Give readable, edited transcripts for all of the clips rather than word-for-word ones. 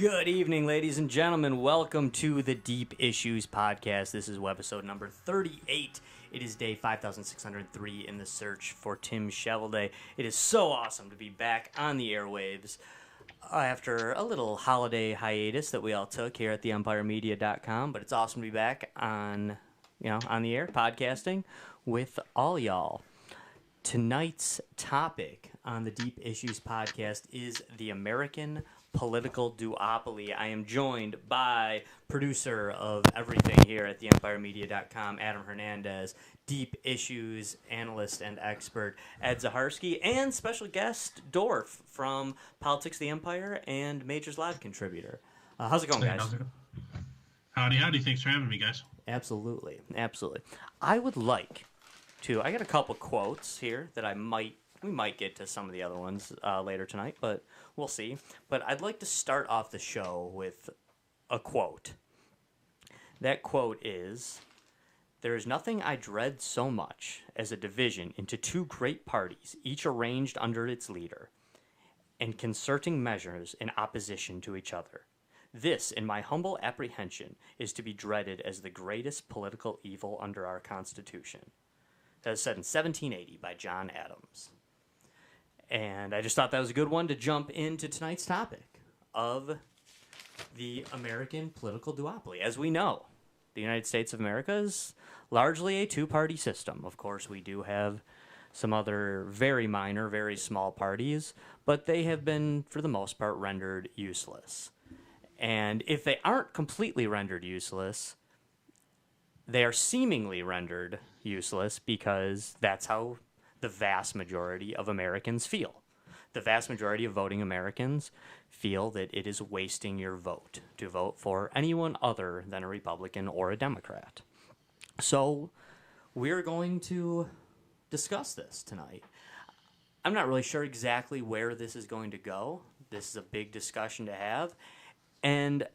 Good evening, ladies and gentlemen. Welcome to the Deep Issues Podcast. This is episode number 38. It is day 5603 in the search for Tim Shovelday. It is so awesome to be back on the airwaves after a little holiday hiatus that we all took here at theempiremedia.com. But it's awesome to be back on the air podcasting with all y'all. Tonight's topic on the Deep Issues Podcast is the American political duopoly. I am joined by producer of everything here at theempiremedia.com, Adam Hernandez, Deep Issues analyst and expert, Ed Zaharsky, and special guest Dorf from Politics, the Empire, and Majors Live contributor. How's it going, guys? Howdy. Thanks for having me, guys. Absolutely. I would like to, I got a couple quotes here that we might get to some of the other ones later tonight, but we'll see. But I'd like to start off the show with a quote. That quote is, "There is nothing I dread so much as a division into two great parties, each arranged under its leader, and concerting measures in opposition to each other. This, in my humble apprehension, is to be dreaded as the greatest political evil under our Constitution." That was said in 1780 by John Adams. And I just thought that was a good one to jump into tonight's topic of the American political duopoly. As we know, the United States of America is largely a two-party system. Of course, we do have some other very minor, very small parties, but they have been, for the most part, rendered useless. And if they aren't completely rendered useless, they are seemingly rendered useless because that's how the vast majority of Americans feel. The vast majority of voting Americans feel that it is wasting your vote to vote for anyone other than a Republican or a Democrat. So we're going to discuss this tonight. I'm not really sure exactly where this is going to go. This is a big discussion to have. And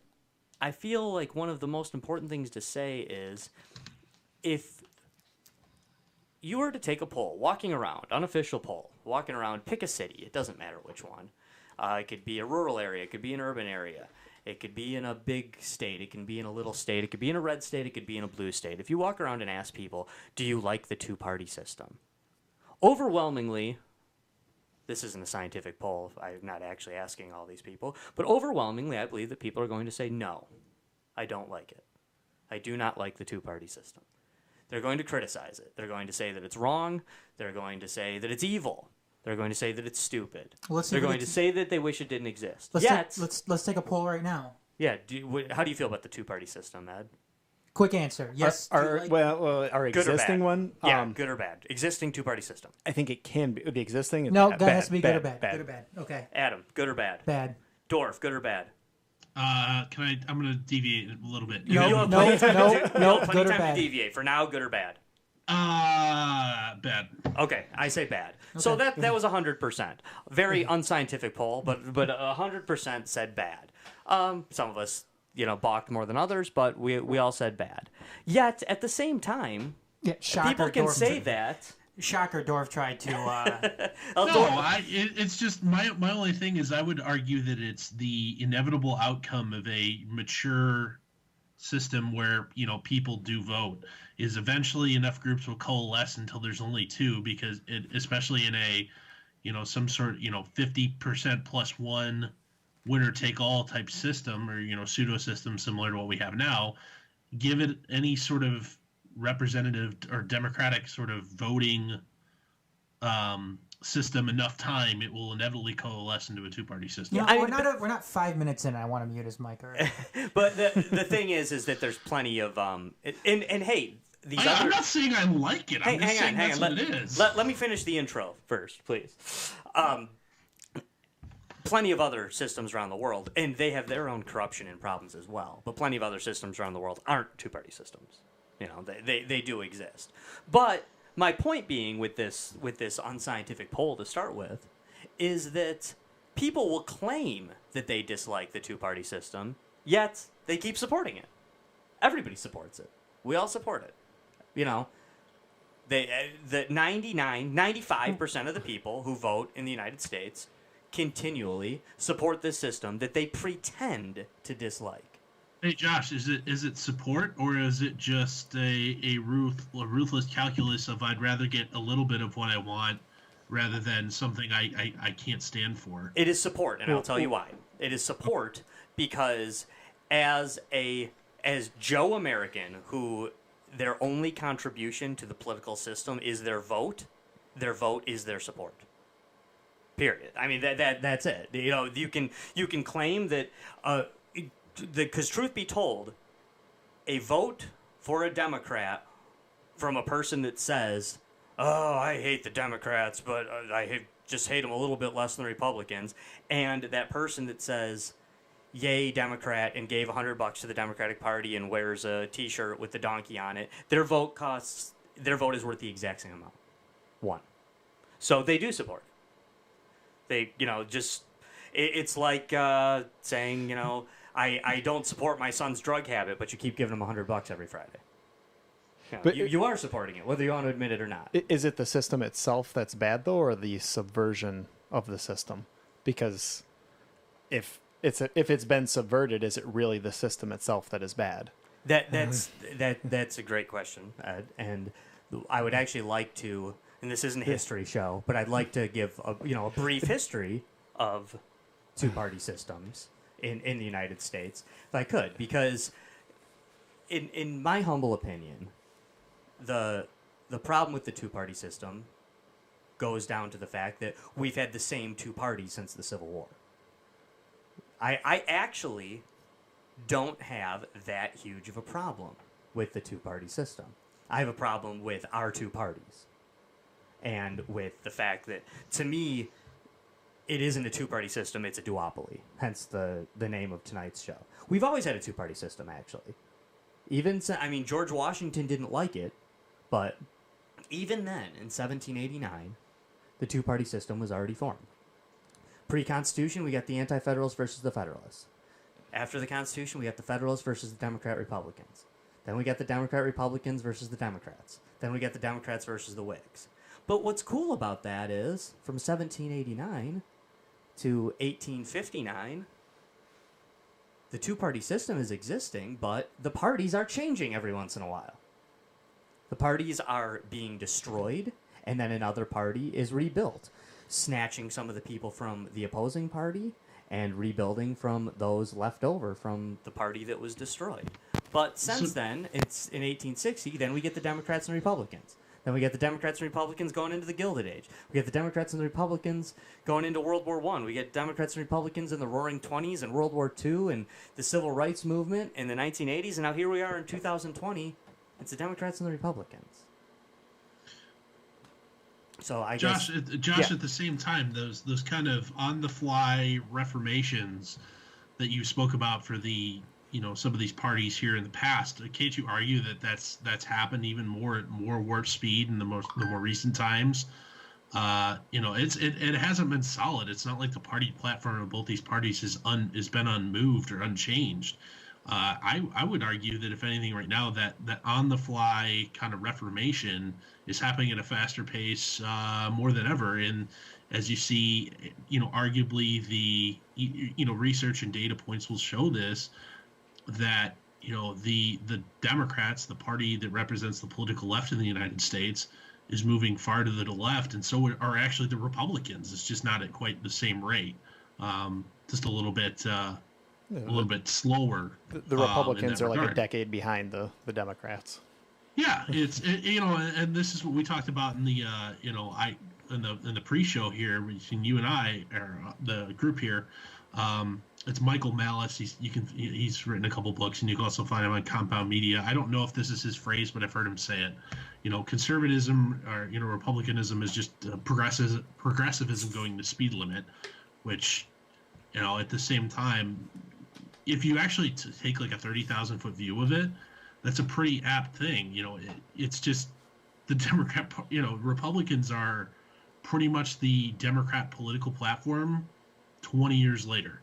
I feel like one of the most important things to say is, if you were to take a poll, walking around, unofficial poll, walking around, pick a city, it doesn't matter which one. It could be a rural area, it could be an urban area, it could be in a big state, it can be in a little state, it could be in a red state, it could be in a blue state. If you walk around and ask people, do you like the two-party system? Overwhelmingly, this isn't a scientific poll, I'm not actually asking all these people, but overwhelmingly I believe that people are going to say, no, I don't like it. I do not like the two-party system. They're going to criticize it. They're going to say that it's wrong. They're going to say that it's evil. They're going to say that it's stupid. They're going to say that they wish it didn't exist. Let's take a poll right now. Yeah. How do you feel about the two-party system, Ed? Quick answer. Yes. Our existing one? Yeah, good or bad. Existing two-party system. I think it can be. The existing? No, bad, that has to be bad, good or bad. Bad. Good or bad. Okay. Adam, good or bad? Bad. Dorf, good or bad? I'm going to deviate a little bit. You have no, plenty of good or time bad. to deviate. For now, good or bad? Bad. Okay, I say bad. Okay. So that was 100%. Very unscientific poll, but 100% said bad. Some of us, balked more than others, but we all said bad. Yet at the same time, shocker, people can Dorf say that. Shocker, Dorf tried to. It's just my only thing is I would argue that it's the inevitable outcome of a mature system where people do vote is eventually enough groups will coalesce until there's only two, because especially in a some sort 50% plus one winner take all type system, or pseudo system similar to what we have now, give it any sort of representative or democratic sort of voting system enough time, it will inevitably coalesce into a two-party system. Yeah, we're not 5 minutes in. I want to mute his mic already. But the thing is that there's plenty of and hey, I'm not saying I like it. I'm just saying that's what it is. Let me finish the intro first, please. Plenty of other systems around the world, and they have their own corruption and problems as well. But plenty of other systems around the world aren't two-party systems. They do exist. But my point being with this unscientific poll to start with is that people will claim that they dislike the two-party system, yet they keep supporting it. Everybody supports it. We all support it. The 95% of the people who vote in the United States continually support this system that they pretend to dislike. Hey Josh, is it support, or is it just a ruthless calculus of I'd rather get a little bit of what I want rather than something I can't stand for? It is support, and I'll tell you why. It is support because as Joe American, who their only contribution to the political system is their vote is their support. Period. I mean that's it. You know, you can claim that because truth be told, a vote for a Democrat from a person that says, "Oh, I hate the Democrats, but just hate them a little bit less than the Republicans," and that person that says, "Yay, Democrat," and gave $100 to the Democratic Party and wears a T-shirt with the donkey on it, their vote is worth the exact same amount. One. So they do support. They, it's like saying, I don't support my son's drug habit, but you keep giving him $100 every Friday. But you are supporting it, whether you want to admit it or not. Is it the system itself that's bad, though, or the subversion of the system? Because if it's been subverted, is it really the system itself that is bad? That's a great question, Ed, and I would actually like to, and this isn't a history show, but I'd like to give a brief history of two-party systems in the United States, if I could, because in my humble opinion, the problem with the two-party system goes down to the fact that we've had the same two parties since the Civil War. I actually don't have that huge of a problem with the two-party system. I have a problem with our two parties. And with the fact that, to me, it isn't a two-party system, it's a duopoly. Hence the name of tonight's show. We've always had a two-party system, actually. George Washington didn't like it, but even then, in 1789, the two-party system was already formed. Pre-Constitution, we got the Anti-Federalists versus the Federalists. After the Constitution, we got the Federalists versus the Democrat-Republicans. Then we got the Democrat-Republicans versus the Democrats. Then we got the Democrats versus the Whigs. But what's cool about that is, from 1789 to 1859, the two-party system is existing, but the parties are changing every once in a while. The parties are being destroyed, and then another party is rebuilt, snatching some of the people from the opposing party and rebuilding from those left over from the party that was destroyed. But since then, it's in 1860, then we get the Democrats and Republicans. Then we get the Democrats and Republicans going into the Gilded Age. We get the Democrats and the Republicans going into World War I. We get Democrats and Republicans in the Roaring '20s and World War II and the Civil Rights Movement in the 1980s. And now here we are in 2020. It's the Democrats and the Republicans. So Josh, at the same time, those kind of on-the-fly reformations that you spoke about for the some of these parties here in the past, can't you argue that that's happened even more at more warp speed in the more recent times? It hasn't been solid. It's not like the party platform of both these parties has been unmoved or unchanged. I would argue that if anything right now that on the fly kind of reformation is happening at a faster pace more than ever. And as you see, arguably the research and data points will show this, that the Democrats, the party that represents the political left in the United States, is moving far to the left, and so are actually the Republicans. It's just not at quite the same rate, just a little bit slower. The Republicans are like a decade behind the Democrats. Yeah, and this is what we talked about in the in the pre-show here between you and I, or the group here. It's Michael Malice. He's written a couple books, and you can also find him on Compound Media. I don't know if this is his phrase, but I've heard him say it. Conservatism or republicanism is just progressivism going the speed limit, which at the same time, if you actually take like a 30,000-foot view of it, that's a pretty apt thing. It's just the Democrat. Republicans are pretty much the Democrat political platform 20 years later.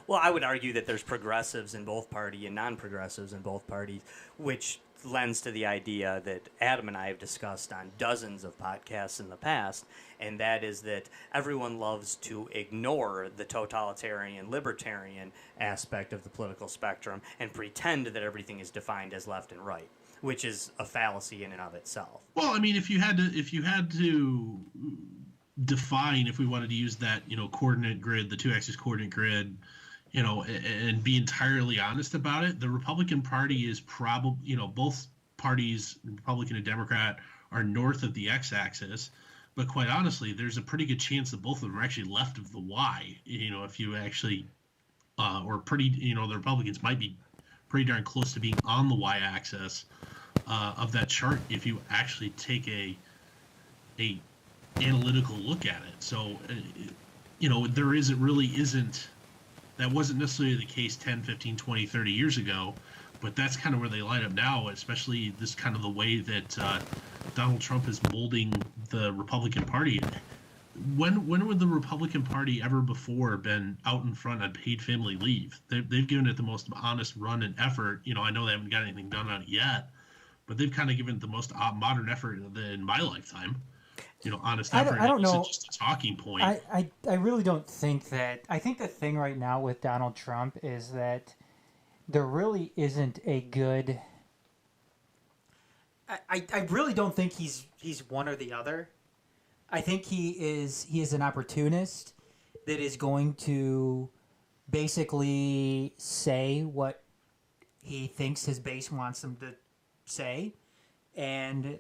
Well, I would argue that there's progressives in both party and non-progressives in both parties, which lends to the idea that Adam and I have discussed on dozens of podcasts in the past, and that is that everyone loves to ignore the totalitarian, libertarian aspect of the political spectrum and pretend that everything is defined as left and right, which is a fallacy in and of itself. Well, I mean, if you had to define, if we wanted to use that, coordinate grid, the 2-axis coordinate grid, and be entirely honest about it, the Republican Party is probably, both parties, Republican and Democrat, are north of the x-axis. But quite honestly, there's a pretty good chance that both of them are actually left of the y. If you actually, or pretty, the Republicans might be pretty darn close to being on the y-axis of that chart if you actually take a analytical look at it. So, there isn't. That wasn't necessarily the case 10, 15, 20, 30 years ago, but that's kind of where they line up now, especially this kind of the way that Donald Trump is molding the Republican Party. When would the Republican Party ever before been out in front on paid family leave? They've given it the most honest run and effort. I know they haven't got anything done on it yet, but they've kind of given it the most modern effort in my lifetime. Honest effort. I don't know. Just a talking point. I really don't think that. I think the thing right now with Donald Trump is that there really isn't a good. I really don't think he's one or the other. I think he is an opportunist that is going to basically say what he thinks his base wants him to say, and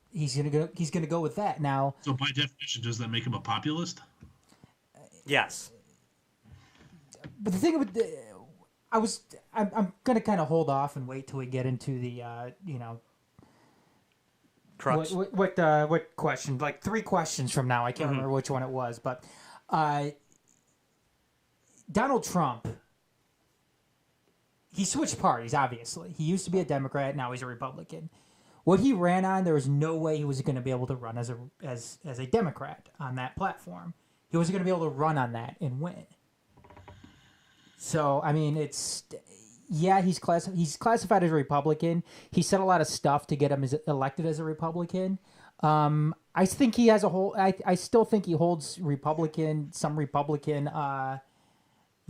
he's gonna go with that. Now, so by definition, does that make him a populist? Yes. but the thing with I'm gonna kind of hold off and wait till we get into the Crux. what question? Like 3 questions from now, I can't remember which one it was, but Donald Trump, he switched parties. Obviously, he used to be a Democrat, now he's a Republican. What he ran on, there was no way he was going to be able to run as a Democrat on that platform. He wasn't going to be able to run on that and win. So, I mean, he's classified as a Republican. He said a lot of stuff to get him elected as a Republican. I think he has I still think he holds some Republican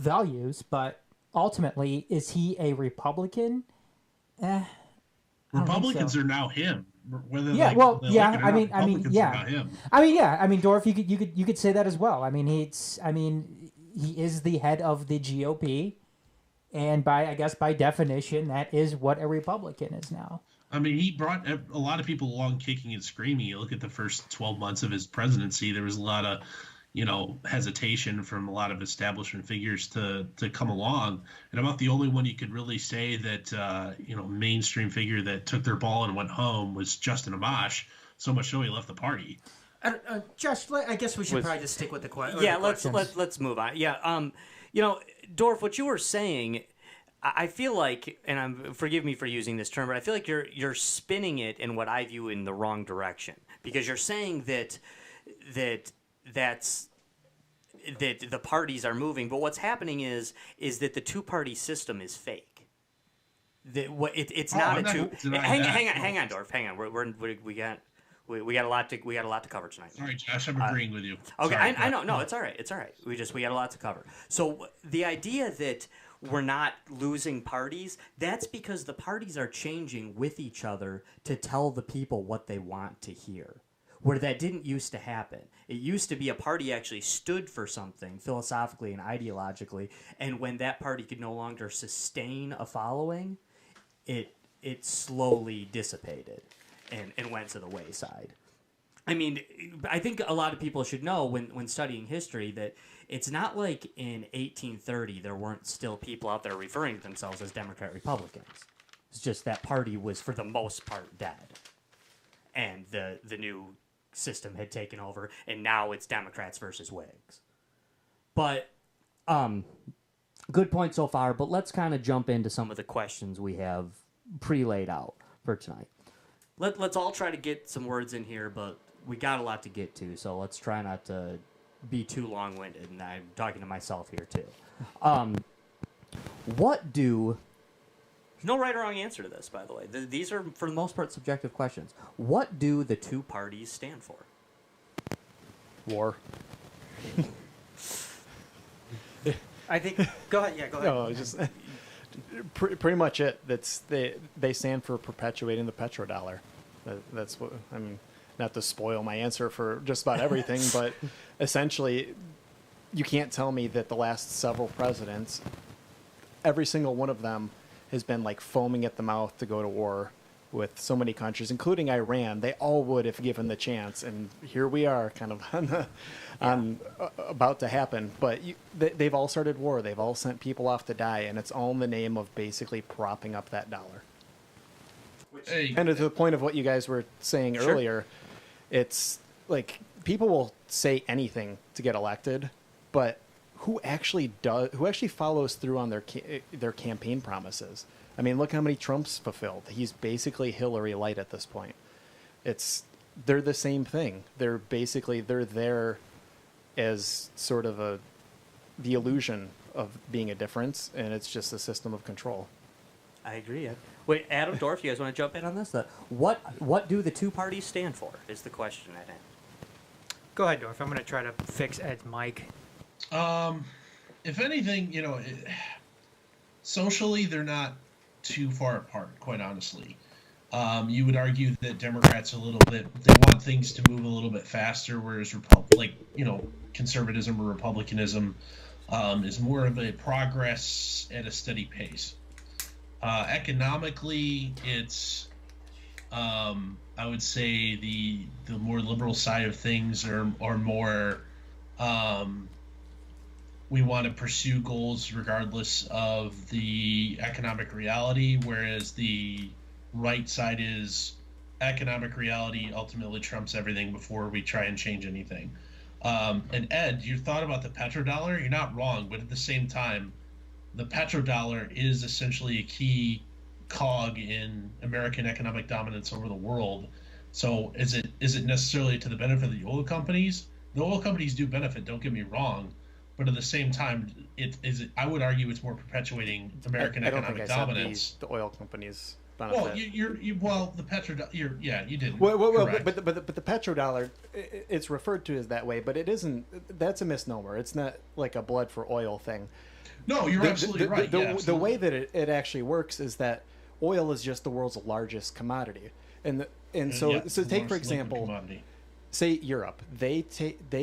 values, but ultimately, is he a Republican? Republicans are now him. Whether yeah, well, yeah. I mean, yeah. Now him. I mean, yeah. I mean, Dorf, you could say that as well. I mean, he is the head of the GOP, and by definition, that is what a Republican is now. I mean, he brought a lot of people along kicking and screaming. You look at the first 12 months of his presidency, there was a lot of, hesitation from a lot of establishment figures to come along. And about the only one you could really say that, mainstream figure that took their ball and went home was Justin Amash, so much so he left the party. Josh, I guess we should probably just stick with the question. Yeah, let's move on. Yeah, Dorf, what you were saying, I feel like, and forgive me for using this term, but I feel like you're spinning it in what I view in the wrong direction, because you're saying that the parties are moving, but what's happening is that the 2-party system is fake. It's not a two. Hang on, Dorf. Hang on. We got a lot to cover tonight. Sorry, Josh, I'm agreeing with you. Okay, Sorry, I know. No, it's all right. It's all right. We got a lot to cover. So the idea that we're not losing parties, that's because the parties are changing with each other to tell the people what they want to hear. Where that didn't used to happen. It used to be a party actually stood for something philosophically and ideologically, and when that party could no longer sustain a following, it slowly dissipated and went to the wayside. I mean, I think a lot of people should know when studying history that it's not like in 1830 there weren't still people out there referring to themselves as Democrat Republicans. It's just that party was for the most part dead. And the new system had taken over, and now it's Democrats versus Whigs. But good point so far, but let's kind of jump into some of the questions we have pre-laid out for tonight. Let's all try to get some words in here, but we got a lot to get to, so let's try not to be too long-winded, and I'm talking to myself here too. What do There's no right or wrong answer to this, by the way. These are, for the most part, subjective questions. What do the two parties stand for? War. I think. Go ahead. Yeah, go ahead. No, just pretty much it. They stand for perpetuating the petrodollar. That's what I mean. Not to spoil my answer for just about everything, but essentially, you can't tell me that the last several presidents, every single one of them, has been like foaming at the mouth to go to war with so many countries, including Iran. They all would if given the chance, and here we are, kind of about to happen. But they've all started war. They've all sent people off to die, and it's all in the name of basically propping up that dollar. Hey, And to the point of what you guys were saying earlier, it's like people will say anything to get elected, but who actually follows through on their campaign promises? I mean, look how many Trump's fulfilled. He's basically Hillary light at this point. They're the same thing. They're there as sort of the illusion of being a difference, and it's just a system of control. I agree. Wait, Adam, Dorf, you guys want to jump in on this? What do the two parties stand for is the question at hand. Go ahead, Dorf. I'm going to try to fix Ed's mic. If anything, socially they're not too far apart, quite honestly. You would argue that Democrats they want things to move a little bit faster, whereas conservatism or republicanism is more of a progress at a steady pace. Economically, it's I would say the more liberal side of things are more we want to pursue goals regardless of the economic reality, whereas the right side is economic reality ultimately trumps everything before we try and change anything. And Ed, your thought about the petrodollar, you're not wrong, but at the same time, the petrodollar is essentially a key cog in American economic dominance over the world. So is it necessarily to the benefit of the oil companies? The oil companies do benefit, don't get me wrong, but at the same time, I would argue it's more perpetuating American economic dominance. The oil companies benefit. Well, the petrodollar. You didn't. Well, but the petrodollar, it's referred to as that way, but it isn't. That's a misnomer. It's not like a blood for oil thing. No, you're absolutely right. The way that it actually works is that oil is just the world's largest commodity, so take for example, say Europe, they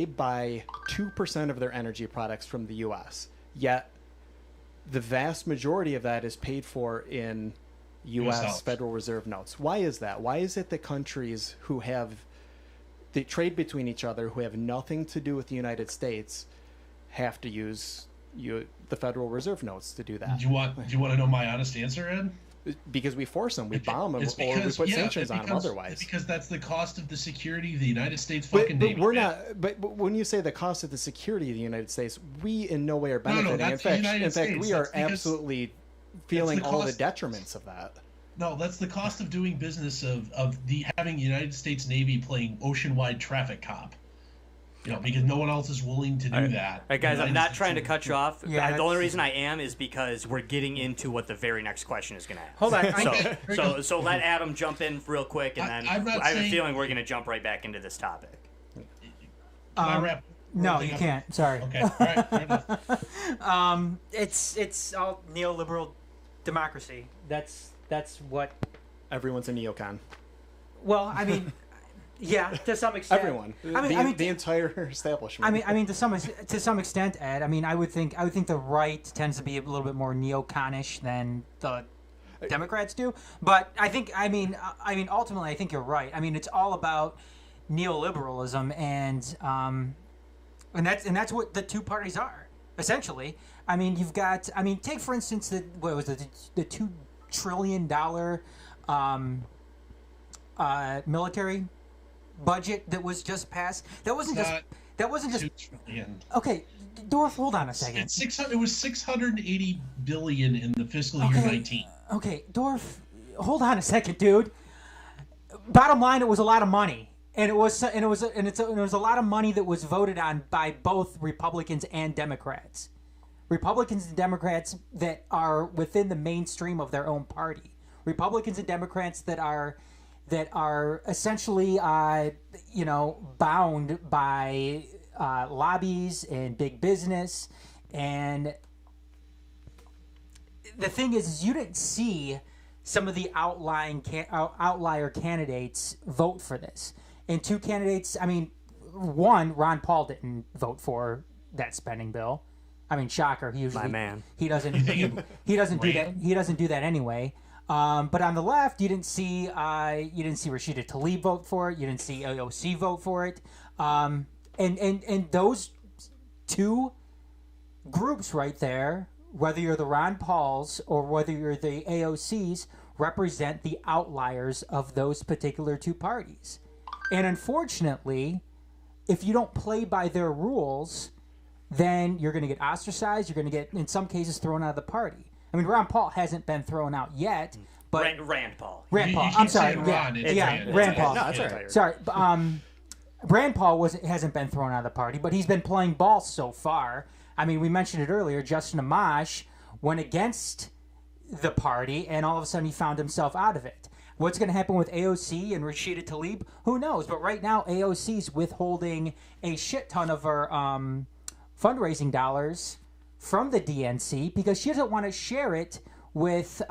buy 2% of their energy products from the U.S. Yet the vast majority of that is paid for in U.S. Federal Reserve notes. Why is that? Why is it that countries they trade between each other who have nothing to do with the United States have to use the Federal Reserve notes to do that? Do you want to know my honest answer, Ed? Because we force them, we bomb them, or we put sanctions on them otherwise. Because that's the cost of the security of the United States But Navy. we're not. But when you say the cost of the security of the United States, we in no way are benefiting. That's in fact, we are That's because absolutely feeling all the detriments of that. No, that's the cost of doing business of having the United States Navy playing ocean-wide traffic cop. Because no one else is willing to do that. All right, guys, I'm not trying to cut you off. Yeah, the only reason I am is because we're getting into what the very next question is going to ask. Hold on. So let Adam jump in real quick, and then I have a feeling we're going to jump right back into this topic. No, you can't. Sorry. Okay. All right. Fair enough. It's all neoliberal democracy. That's what. Everyone's a neocon. Well, I mean, yeah, to some extent. Everyone. The entire establishment. I mean, to some extent, Ed. I mean, I would think the right tends to be a little bit more neoconish than the Democrats do. But I mean, ultimately, I think you're right. I mean, it's all about neoliberalism, and that's what the two parties are essentially. I mean, you've got. I mean, take for instance the $2 trillion military budget that was just passed. That wasn't just. $2 trillion. Okay, Dorf, hold on a second. It was $680 billion in the fiscal year 19. Okay, Dorf, hold on a second, dude. Bottom line, it was a lot of money, and it was a lot of money that was voted on by both Republicans and Democrats. Republicans and Democrats that are within the mainstream of their own party. Republicans and Democrats that are essentially, bound by lobbies and big business. And the thing is you didn't see some of the outlier candidates vote for this. And two candidates, I mean, one, Ron Paul didn't vote for that spending bill. I mean, shocker. He usually My man. He doesn't do that. He doesn't do that anyway. But on the left, you didn't see Rashida Tlaib vote for it. You didn't see AOC vote for it. And those two groups right there, whether you're the Ron Pauls or whether you're the AOCs, represent the outliers of those particular two parties. And unfortunately, if you don't play by their rules, then you're going to get ostracized. You're going to get, in some cases, thrown out of the party. I mean, Ron Paul hasn't been thrown out yet, but Rand Paul. Rand Paul. You I'm keep sorry. saying Yeah, Ron, it's yeah, Rand. Rand Paul. No, that's all right. Sorry. Rand Paul hasn't been thrown out of the party, but he's been playing ball so far. I mean, we mentioned it earlier. Justin Amash went against the party, and all of a sudden he found himself out of it. What's going to happen with AOC and Rashida Tlaib? Who knows? But right now, AOC's withholding a shit ton of her fundraising dollars from the DNC because she doesn't want to share it with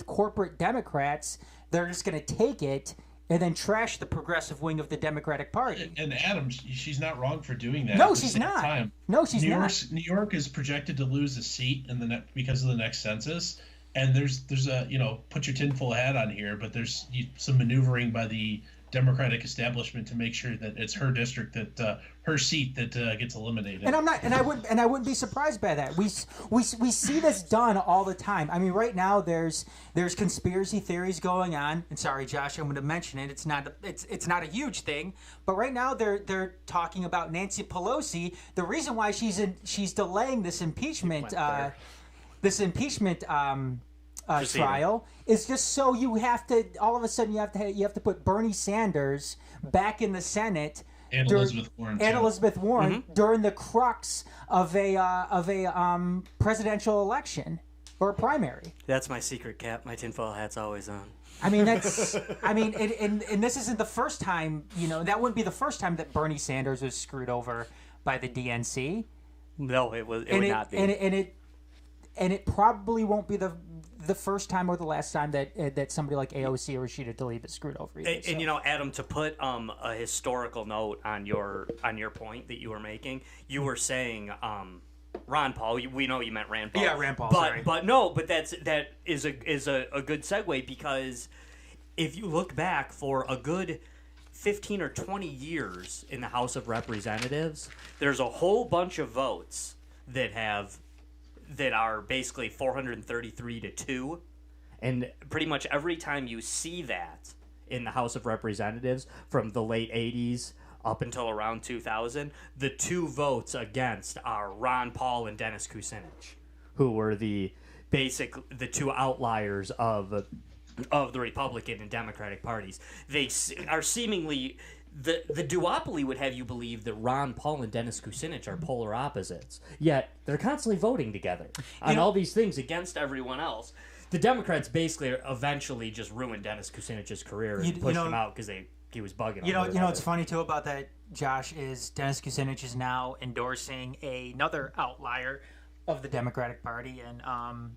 corporate Democrats. They're just going to take it and then trash the progressive wing of the Democratic Party. And Adam, she's not wrong for doing that. No, at the she's same not. Time. No, she's not. New York is projected to lose a seat in the because of the next census. And there's a, put your tinfoil hat on here, but there's some maneuvering by the Democratic establishment to make sure that it's her district, that her seat that gets eliminated. And I wouldn't be surprised by that. We see this done all the time. I mean, right now there's conspiracy theories going on. And sorry, Josh, I'm going to mention it. It's not a huge thing, but right now they're talking about Nancy Pelosi. The reason why she's delaying this impeachment trial is just so you have to all of a sudden you have to put Bernie Sanders back in the Senate and Elizabeth Warren during the crux of a presidential election or a primary. That's my secret cap. My tinfoil hat's always on. I mean, and this isn't the first time, that wouldn't be the first time that Bernie Sanders was screwed over by the DNC. No, it would not be. And it probably won't be the first time or the last time that somebody like AOC or Rashida Tlaib is screwed over. Either, and Adam, to put a historical note on your point that you were making, you were saying Ron Paul. We know you meant Rand Paul. Yeah, Rand Paul. But that is a good segue, because if you look back for a good 15 or 20 years in the House of Representatives, there's a whole bunch of votes that are basically 433-2, and pretty much every time you see that in the House of Representatives from the late 80s up until around 2000, the two votes against are Ron Paul and Dennis Kucinich, who were the two outliers of the Republican and Democratic parties. They are seemingly... The duopoly would have you believe that Ron Paul and Dennis Kucinich are polar opposites, yet they're constantly voting together on all these things against everyone else. The Democrats basically eventually just ruined Dennis Kucinich's career and pushed him out because he was bugging. You know what's funny too about that, Josh, is Dennis Kucinich is now endorsing another outlier of the Democratic Party, and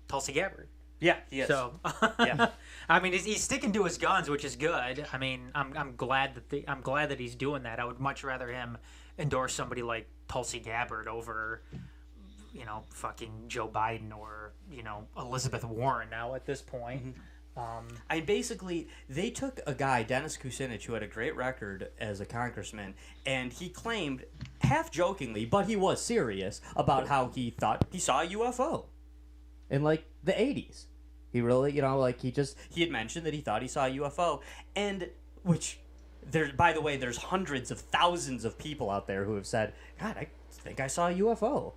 Tulsi Gabbard. Yeah, he is. So, yeah. I mean, he's sticking to his guns, which is good. I mean, I'm glad that he's doing that. I would much rather him endorse somebody like Tulsi Gabbard over, fucking Joe Biden or Elizabeth Warren now at this point. Basically, they took a guy, Dennis Kucinich, who had a great record as a congressman, and he claimed, half jokingly, but he was serious, about how he thought he saw a UFO in the 80s. He really, he had mentioned that he thought he saw a UFO, and which by the way, there's hundreds of thousands of people out there who have said, God, I think I saw a UFO.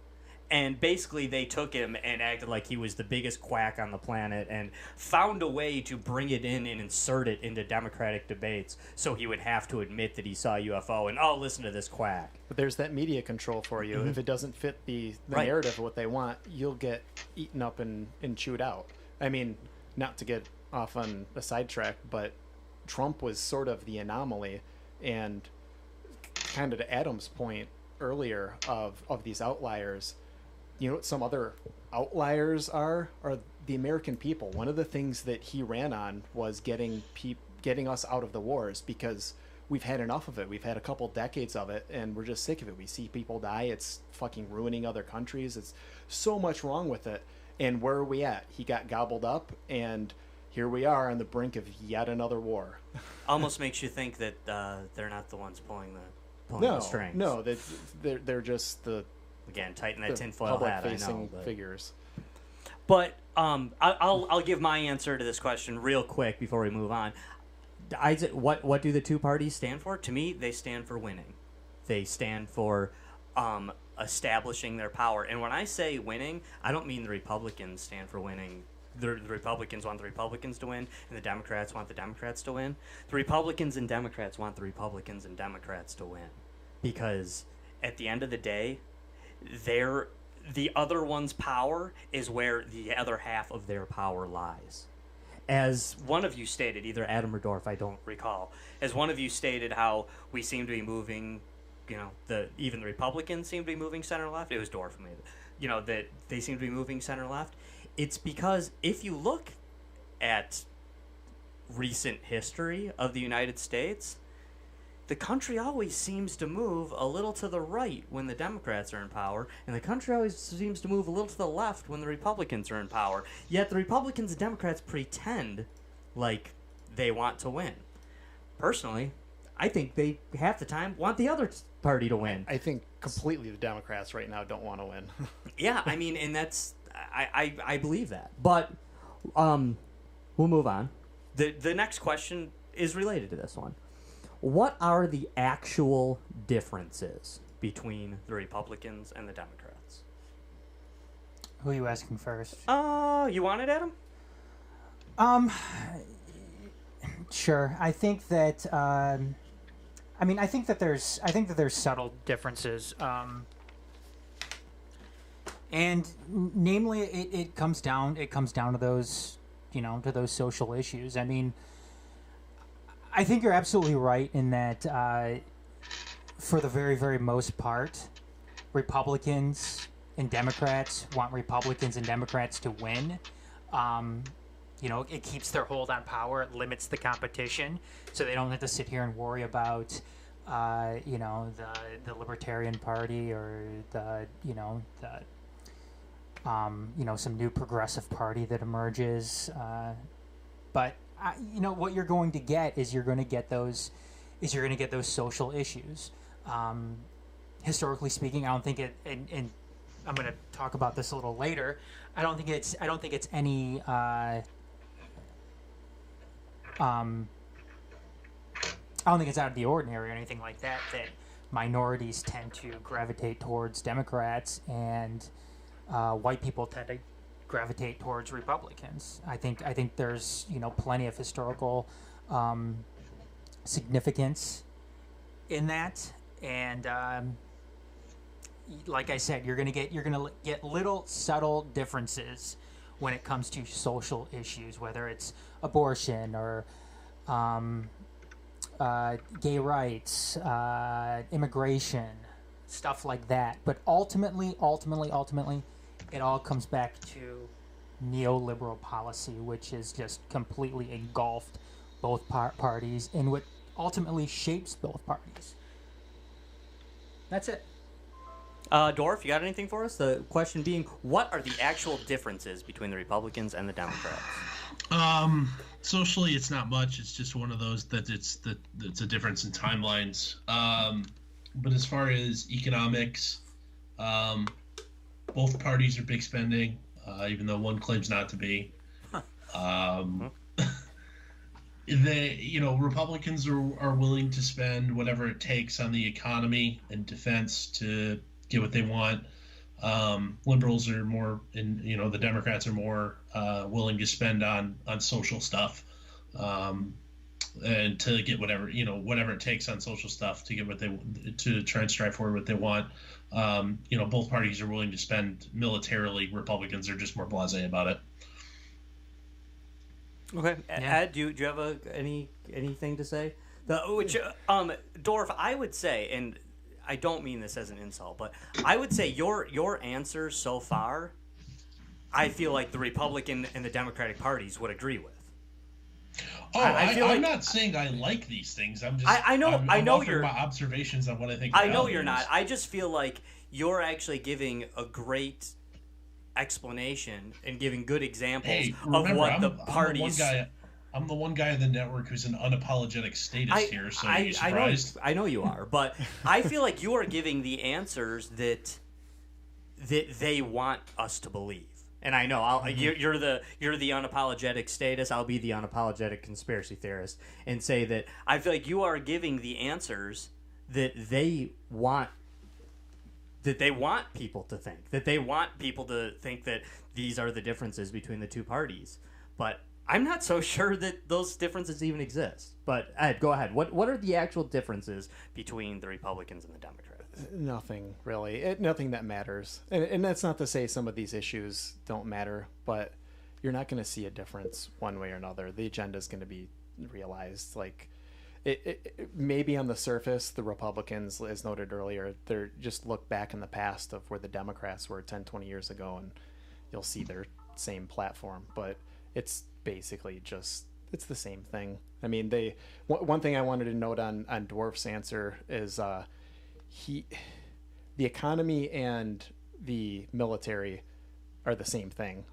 And basically, they took him and acted like he was the biggest quack on the planet and found a way to bring it in and insert it into Democratic debates so he would have to admit that he saw a UFO and, oh, listen to this quack. But there's that media control for you. If it doesn't fit the Right. narrative of what they want, you'll get eaten up and chewed out. I mean, not to get off on a sidetrack, but Trump was sort of the anomaly. And kind of to Adam's point earlier of these outliers, you know what some other outliers are the American people. One of the things that he ran on was getting us out of the wars, because we've had enough of it. We've had a couple decades of it, and we're just sick of it. We see people die. It's fucking ruining other countries. It's so much wrong with it. And where are we at? He got gobbled up, and here we are on the brink of yet another war. Almost makes you think that they're not the ones pulling the strings. No, they're just the Again, tighten that tinfoil hat, I know. But... figures. But I'll give my answer to this question real quick before we move on. Isaac, what do the two parties stand for? To me, they stand for winning. They stand for establishing their power. And when I say winning, I don't mean the Republicans stand for winning. The Republicans want the Republicans to win, and the Democrats want the Democrats to win. The Republicans and Democrats want the Republicans and Democrats to win. Because at the end of the day, the other one's power is where the other half of their power lies. As one of you stated, either Adam or Dorf, I don't recall, as one of you stated how we seem to be moving, even the Republicans seem to be moving center-left. It was Dorf who made it. That they seem to be moving center-left. It's because if you look at recent history of the United States, the country always seems to move a little to the right when the Democrats are in power, and the country always seems to move a little to the left when the Republicans are in power. Yet the Republicans and Democrats pretend like they want to win. Personally, I think they half the time want the other party to win. I think completely the Democrats right now don't want to win. Yeah, I mean, and that's I believe that. But we'll move on. The next question is related to this one. What are the actual differences between the Republicans and the Democrats? Who are you asking first? You want it, Adam? Sure. I think that I think that there's subtle differences. And namely it comes down to those, to those social issues. I mean, I think you're absolutely right in that for the very, very most part, Republicans and Democrats want Republicans and Democrats to win. It keeps their hold on power. It limits the competition, so they don't have to sit here and worry about, the Libertarian Party or some new progressive party that emerges. But what you're going to get is you're going to get those social issues. Historically speaking, I don't think it, and I'm going to talk about this a little later. I don't think it's any. I don't think it's out of the ordinary or anything like that. That minorities tend to gravitate towards Democrats and white people tend to gravitate towards Republicans. I think there's plenty of historical significance in that, and like I said, you're gonna get little subtle differences when it comes to social issues, whether it's abortion or gay rights, immigration, stuff like that. But ultimately, it all comes back to neoliberal policy, which is just completely engulfed both parties and what ultimately shapes both parties. That's it. Dorf, you got anything for us? The question being, what are the actual differences between the Republicans and the Democrats? Socially, it's not much. It's just one of those that it's a difference in timelines. But as far as economics, both parties are big spending, even though one claims not to be. Republicans are willing to spend whatever it takes on the economy and defense to get what they want. Liberals are more, the Democrats are more willing to spend on social stuff, and to get whatever it takes on social stuff to get to try and strive for what they want. Both parties are willing to spend militarily. Republicans are just more blasé about it. Okay, Yeah. Ed, do you have anything to say? Dorf, I would say, and I don't mean this as an insult, but I would say your answers so far, I feel like the Republican and the Democratic parties would agree with. Oh, I'm not saying I like these things. I'm just. I know you're. My observations on what I think. I know you're not. I just feel like you're actually giving a great explanation and giving good examples of what the parties. I'm the one guy in the network who's an unapologetic statist here. So are you surprised? I know you are, but I feel like you are giving the answers that they want us to believe. And I know you're the unapologetic statist. I'll be the unapologetic conspiracy theorist and say that I feel like you are giving the answers that they want. That they want people to think. That they want people to think that these are the differences between the two parties. But I'm not so sure that those differences even exist. But Ed, go ahead. What are the actual differences between the Republicans and the Democrats? Nothing really. Nothing that matters. And that's not to say some of these issues don't matter, but you're not going to see a difference one way or another. The agenda is going to be realized. Like, maybe on the surface, the Republicans, as noted earlier, they're just look back in the past of where the Democrats were 10, 20 years ago, and you'll see their same platform. But it's basically just, it's the same thing. I mean, one thing I wanted to note on Dwarf's answer is the economy and the military are the same thing.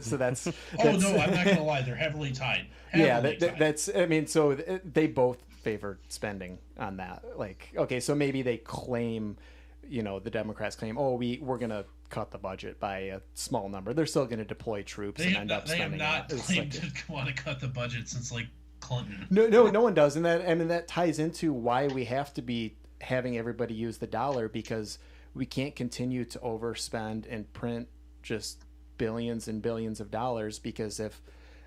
So that's no, I'm not gonna lie, they're heavily tied. That's I mean, so they both favor spending on that. Like, okay, so maybe they claim, the Democrats claim, we're gonna cut the budget by a small number. They're still gonna deploy troops and end up spending. They have not claimed to want to cut the budget since Clinton. No one does, and that ties into why we have to be having everybody use the dollar, because we can't continue to overspend and print just billions and billions of dollars, because if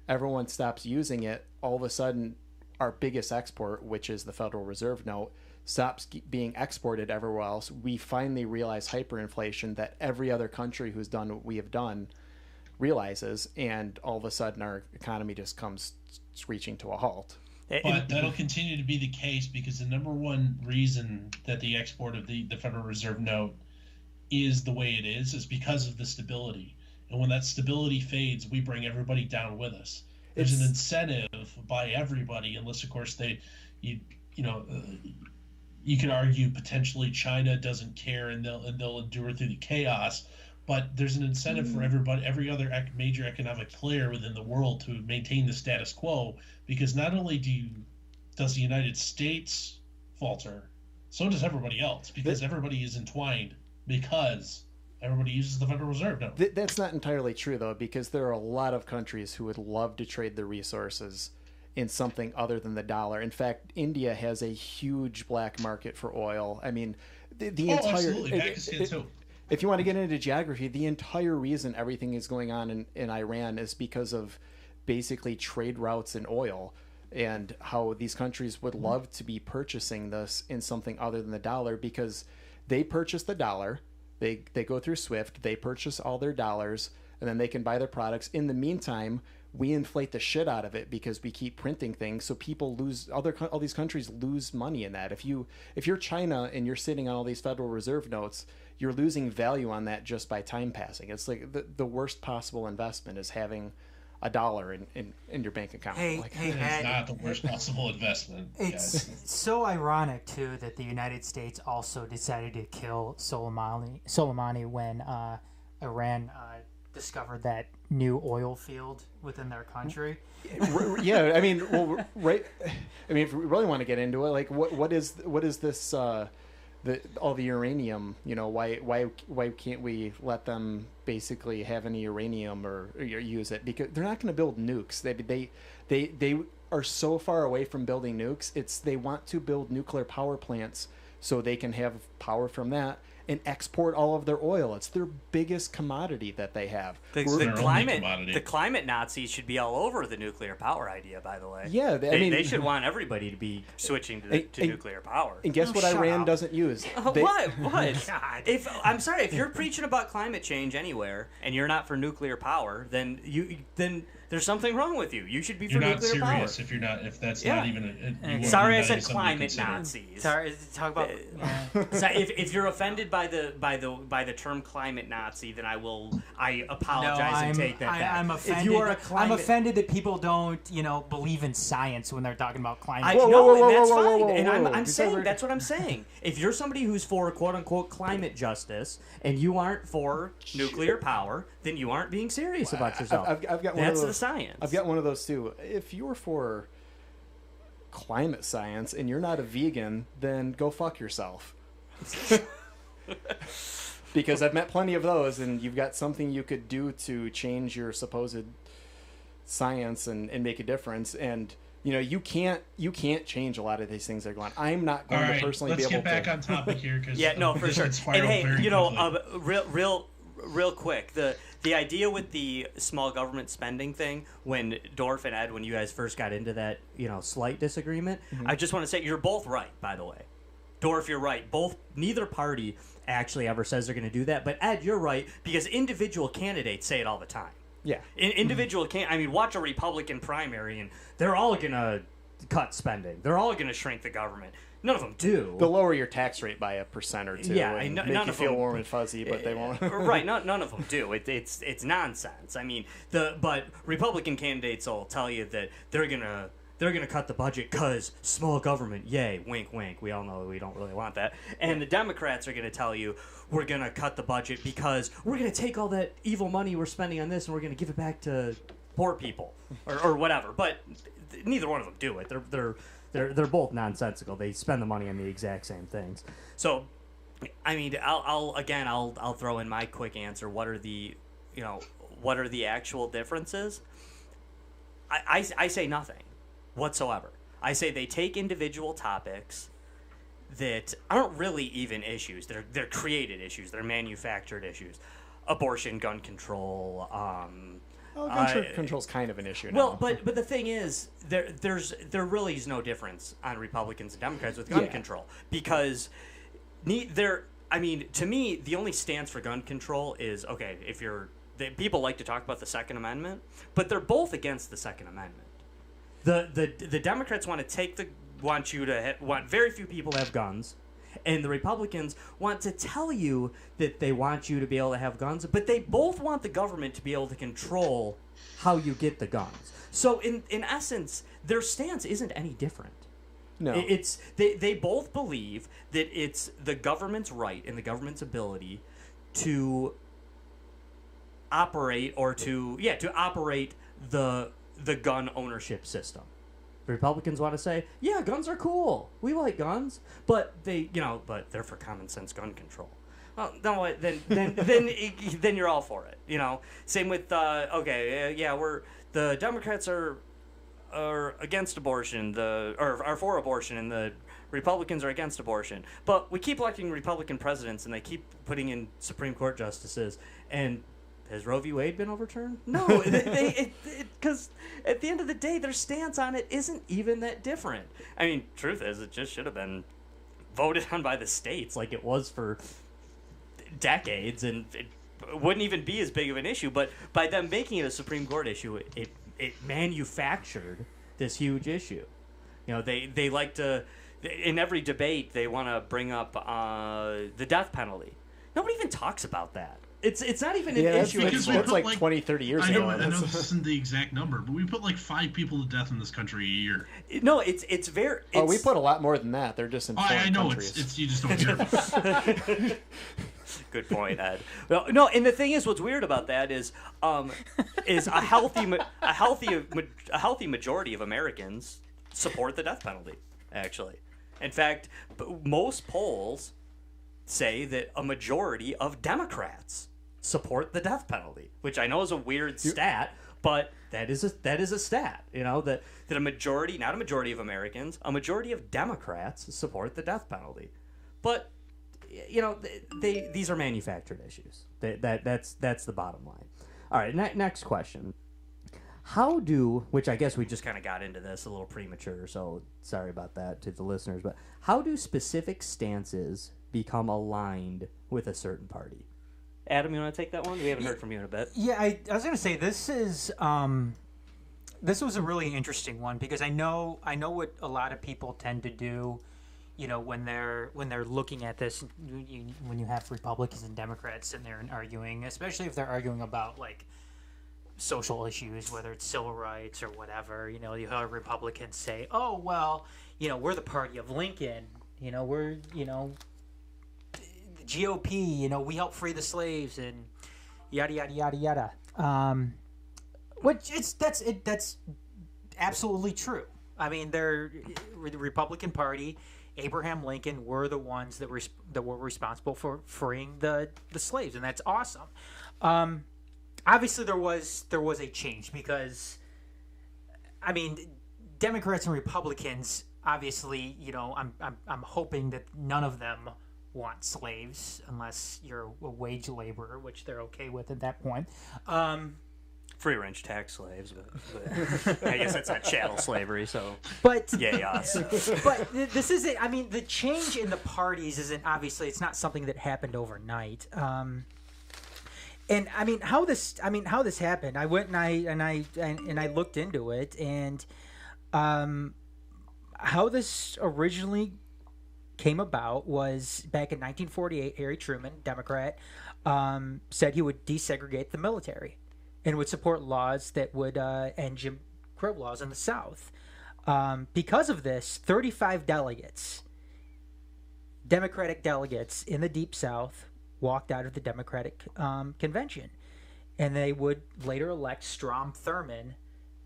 everyone stops using it, all of a sudden our biggest export, which is the Federal Reserve note, stops being exported everywhere else. We finally realize hyperinflation that every other country who's done what we have done realizes, and all of a sudden our economy just comes screeching to a halt. But that'll continue to be the case, because the number one reason that the export of the Federal Reserve note is the way it is because of the stability. And when that stability fades, we bring everybody down with us. There's an incentive by everybody, unless of course you could argue potentially China doesn't care and they'll endure through the chaos. But there's an incentive for every other major economic player within the world to maintain the status quo, because not only does the United States falter, so does everybody else, because everybody is entwined, because everybody uses the Federal Reserve now. That's not entirely true, though, because there are a lot of countries who would love to trade their resources in something other than the dollar. In fact, India has a huge black market for oil. I mean, the entire... Absolutely. Pakistan, too. If you want to get into geography, the entire reason everything is going on in Iran is because of basically trade routes in oil, and how these countries would love to be purchasing this in something other than the dollar, because they purchase the dollar, they go through SWIFT, they purchase all their dollars, and then they can buy their products. In the meantime, we inflate the shit out of it because we keep printing things, so people lose, all these countries lose money in that. If you're China and you're sitting on all these Federal Reserve notes, you're losing value on that just by time passing. It's like the worst possible investment is having a dollar in your bank account. It's not the worst possible investment. It's so ironic too that the United States also decided to kill Soleimani when Iran discovered that new oil field within their country. Yeah, I mean, right. I mean, if we really want to get into it, like, what is this? All the uranium, why can't we let them basically have any uranium or use it? Because they're not going to build nukes. They are so far away from building nukes. They want to build nuclear power plants so they can have power from that, and export all of their oil. It's their biggest commodity that they have. their only The climate Nazis should be all over the nuclear power idea. By the way, Yeah, I mean, they should want everybody to be switching to nuclear power. And guess what Iran up. doesn't use? What? If I'm sorry, if you're preaching about climate change anywhere and you're not for nuclear power, then there's something wrong with you. You should be for You're not nuclear power. serious if you're not. If that's Yeah. not even. Sorry, I said climate Nazis. Sorry, talk about. So if you're offended by the term climate Nazi, then I apologize and take that back. I'm offended. If you are a I'm climate, offended that people don't, believe in science when they're talking about climate. That's whoa, fine. whoa, And whoa, I'm whoa. saying that's what I'm saying. If you're somebody who's for quote unquote climate justice and you aren't for nuclear power, then you aren't being serious about yourself. I've got one That's of the those, science. I've got one of those too. If you're for climate science and you're not a vegan, then go fuck yourself. Because I've met plenty of those, and you've got something you could do to change your supposed science and make a difference. And you can't change a lot of these things that are going on. I'm not going to personally be able to. Let's get back on topic here because Yeah, no, for sure. And hey, real quick, the idea with the small government spending thing, when Dorf and Ed, when you guys first got into that, slight disagreement, I just want to say you're both right, by the way. Dorf, you're right. Neither party actually ever says they're going to do that, but Ed, you're right, because individual candidates say it all the time. Yeah. Individual watch a Republican primary and they're all going to cut spending. They're all going to shrink the government. None of them do. They'll lower your tax rate by 1% or 2. Yeah, and none make you of feel them- warm and fuzzy, but they won't. Right, none of them do. It's nonsense. I mean, but Republican candidates will tell you that they're gonna cut the budget because small government. Yay, wink, wink. We all know we don't really want that. And the Democrats are gonna tell you we're gonna cut the budget because we're gonna take all that evil money we're spending on this and we're gonna give it back to poor people or whatever. But neither one of them do it. They're both nonsensical. They spend the money on the exact same things. So, I mean, I'll throw in my quick answer. What are the actual differences? I say nothing whatsoever. I say they take individual topics that aren't really even issues. They're created issues. They're manufactured issues. Abortion, gun control. Gun control's kind of an issue now. Well, but the thing is, there really is no difference on Republicans and Democrats with gun control because to me, the only stance for gun control is okay. People like to talk about the Second Amendment, but they're both against the Second Amendment. The Democrats want very few people to have guns, and the Republicans want to tell you that they want you to be able to have guns, but they both want the government to be able to control how you get the guns. So in essence, their stance isn't any different. No. They both believe that it's the government's right and the government's ability to operate operate the gun ownership system. The Republicans want to say, yeah, guns are cool. We like guns, but but they're for common sense gun control. Well, no, then you're all for it. Same with the Democrats are against abortion, are for abortion, and the Republicans are against abortion. But we keep electing Republican presidents, and they keep putting in Supreme Court justices, and has Roe v. Wade been overturned? No, because at the end of the day, their stance on it isn't even that different. I mean, truth is, it just should have been voted on by the states like it was for decades, and it wouldn't even be as big of an issue. But by them making it a Supreme Court issue, it manufactured this huge issue. They like to, in every debate, they want to bring up the death penalty. Nobody even talks about that. It's not even an issue because anymore. It's like 20, 30 years ago. I know this isn't the exact number, but we put like 5 people to death in this country a year. No, it's very. We put a lot more than that. They're just in foreign I know countries. it's you just don't hear about it. Good point, Ed. No, and the thing is, what's weird about that is a healthy majority of Americans support the death penalty. Actually, in fact, most polls say that a majority of Democrats support the death penalty, which I know is a weird stat, but that is a stat. That a majority, not a majority of Americans, a majority of Democrats support the death penalty. But these are manufactured issues. That's the bottom line. All right, next question. Which I guess we just kind of got into this a little premature, so sorry about that to the listeners, but how do specific stances become aligned with a certain party? Adam, you want to take that one? We haven't heard from you in a bit. Yeah, I was going to say this was a really interesting one because I know what a lot of people tend to do, when they're looking at this, when you have Republicans and Democrats and they're arguing, especially if they're arguing about like social issues, whether it's civil rights or whatever. You have Republicans say, "Oh, well, we're the party of Lincoln. We're the GOP. We help free the slaves and yada yada yada yada." That's absolutely true. I mean, the Republican Party, Abraham Lincoln were the ones that were responsible for freeing the slaves, and that's awesome. Obviously, there was a change because, I mean, Democrats and Republicans. Obviously, I'm hoping that none of them want slaves unless you're a wage laborer, which they're okay with at that point. Free range tax slaves, but I guess that's not chattel slavery. So, but yes. But this isn't. I mean, the change in the parties isn't obviously. It's not something that happened overnight. And I mean, how this happened. I went and I looked into it, and how this originally came about was back in 1948. Harry Truman, Democrat, said he would desegregate the military and would support laws that would end Jim Crow laws in the South. Because of this, 35 Democratic delegates in the Deep South walked out of the Democratic convention, and they would later elect Strom Thurmond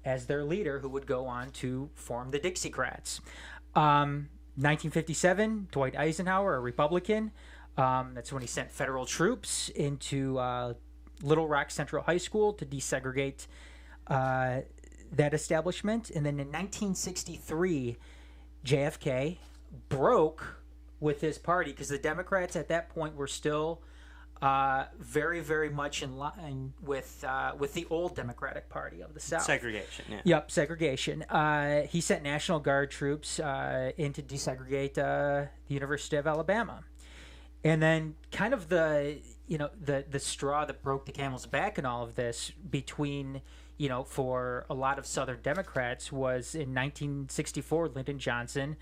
as their leader, who would go on to form the Dixiecrats. 1957, Dwight Eisenhower, a Republican, that's when he sent federal troops into Little Rock Central High School to desegregate that establishment. And then in 1963, JFK broke with his party because the Democrats at that point were still very, very much in line with the old Democratic Party of the South. Segregation, yeah. Yep, segregation. He sent National Guard troops in to desegregate the University of Alabama. And then kind of the straw that broke the camel's back in all of this between, for a lot of Southern Democrats was in 1964, Lyndon Johnson,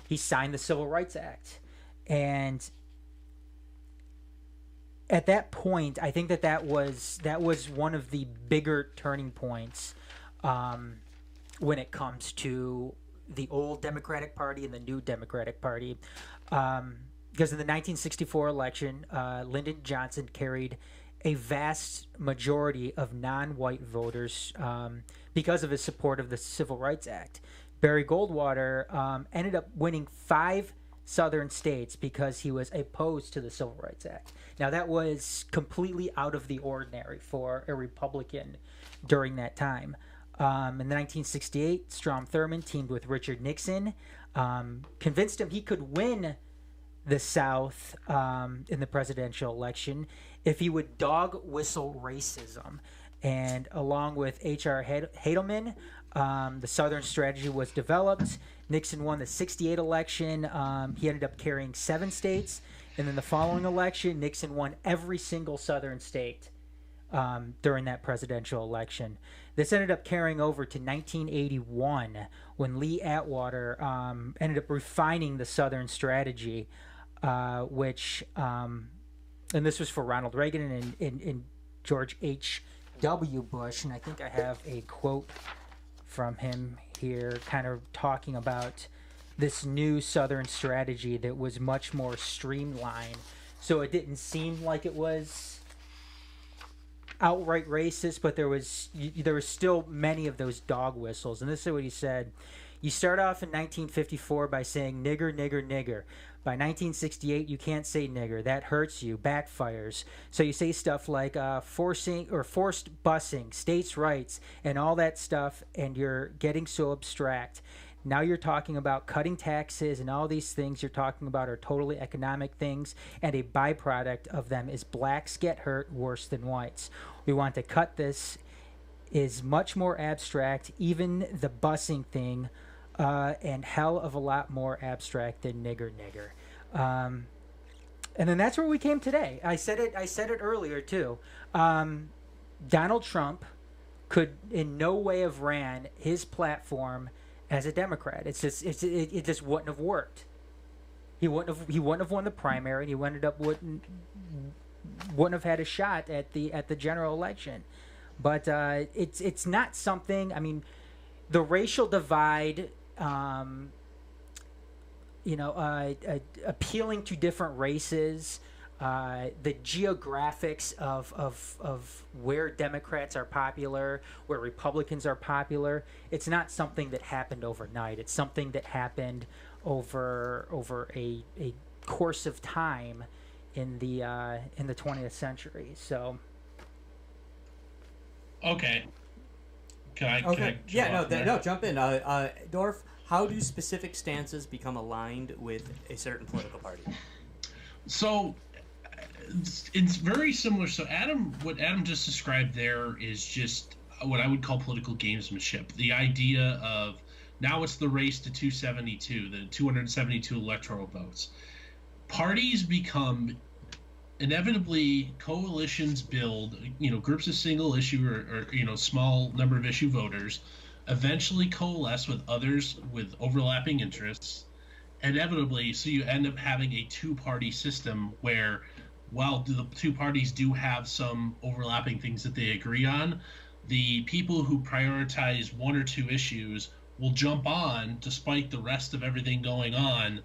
he signed the Civil Rights Act. And at that point, I think that was one of the bigger turning points when it comes to the old Democratic Party and the new Democratic Party. Because in the 1964 election, Lyndon Johnson carried a vast majority of non-white voters because of his support of the Civil Rights Act. Barry Goldwater ended up winning 5 southern states because he was opposed to the Civil Rights Act. Now, that was completely out of the ordinary for a Republican during that time. In 1968, Strom Thurmond teamed with Richard Nixon, convinced him he could win the South in the presidential election if he would dog whistle racism. And along with H.R. Hadelman, the Southern strategy was developed. Nixon won the 68 election. He ended up carrying 7 states. And then the following election, Nixon won every single Southern state during that presidential election. This ended up carrying over to 1981 when Lee Atwater ended up refining the Southern strategy, which, and this was for Ronald Reagan and George H.W. Bush. And I think I have a quote from him here kind of talking about this new Southern strategy that was much more streamlined. So it didn't seem like it was outright racist, but there was still many of those dog whistles. And this is what he said. You start off in 1954 by saying nigger, nigger, nigger. By 1968, you can't say nigger. That hurts you, backfires. So you say stuff like forced busing, states' rights, and all that stuff, and you're getting so abstract. Now you're talking about cutting taxes, and all these things you're talking about are totally economic things, and a byproduct of them is blacks get hurt worse than whites. We want to cut this is much more abstract, even the busing thing, and hell of a lot more abstract than nigger. And then that's where we came today. I said it earlier too. Donald Trump could in no way have ran his platform as a Democrat. It just wouldn't have worked. He wouldn't have won the primary, and he wouldn't have had a shot at the general election. But it's not something. I mean, the racial divide, appealing to different races, the geographics of where Democrats are popular, where Republicans are popular. It's not something that happened overnight. It's something that happened over a course of time in the 20th century. So. Okay. Can I Jump in. Dorf, how do specific stances become aligned with a certain political party? So it's very similar. So what Adam just described there is just what I would call political gamesmanship. The idea of now it's the race to 272, the 272 electoral votes. Parties become inevitably coalitions build, groups of single issue or small number of issue voters eventually coalesce with others with overlapping interests. Inevitably, so you end up having a two-party system where, while the two parties do have some overlapping things that they agree on, the people who prioritize one or two issues will jump on despite the rest of everything going on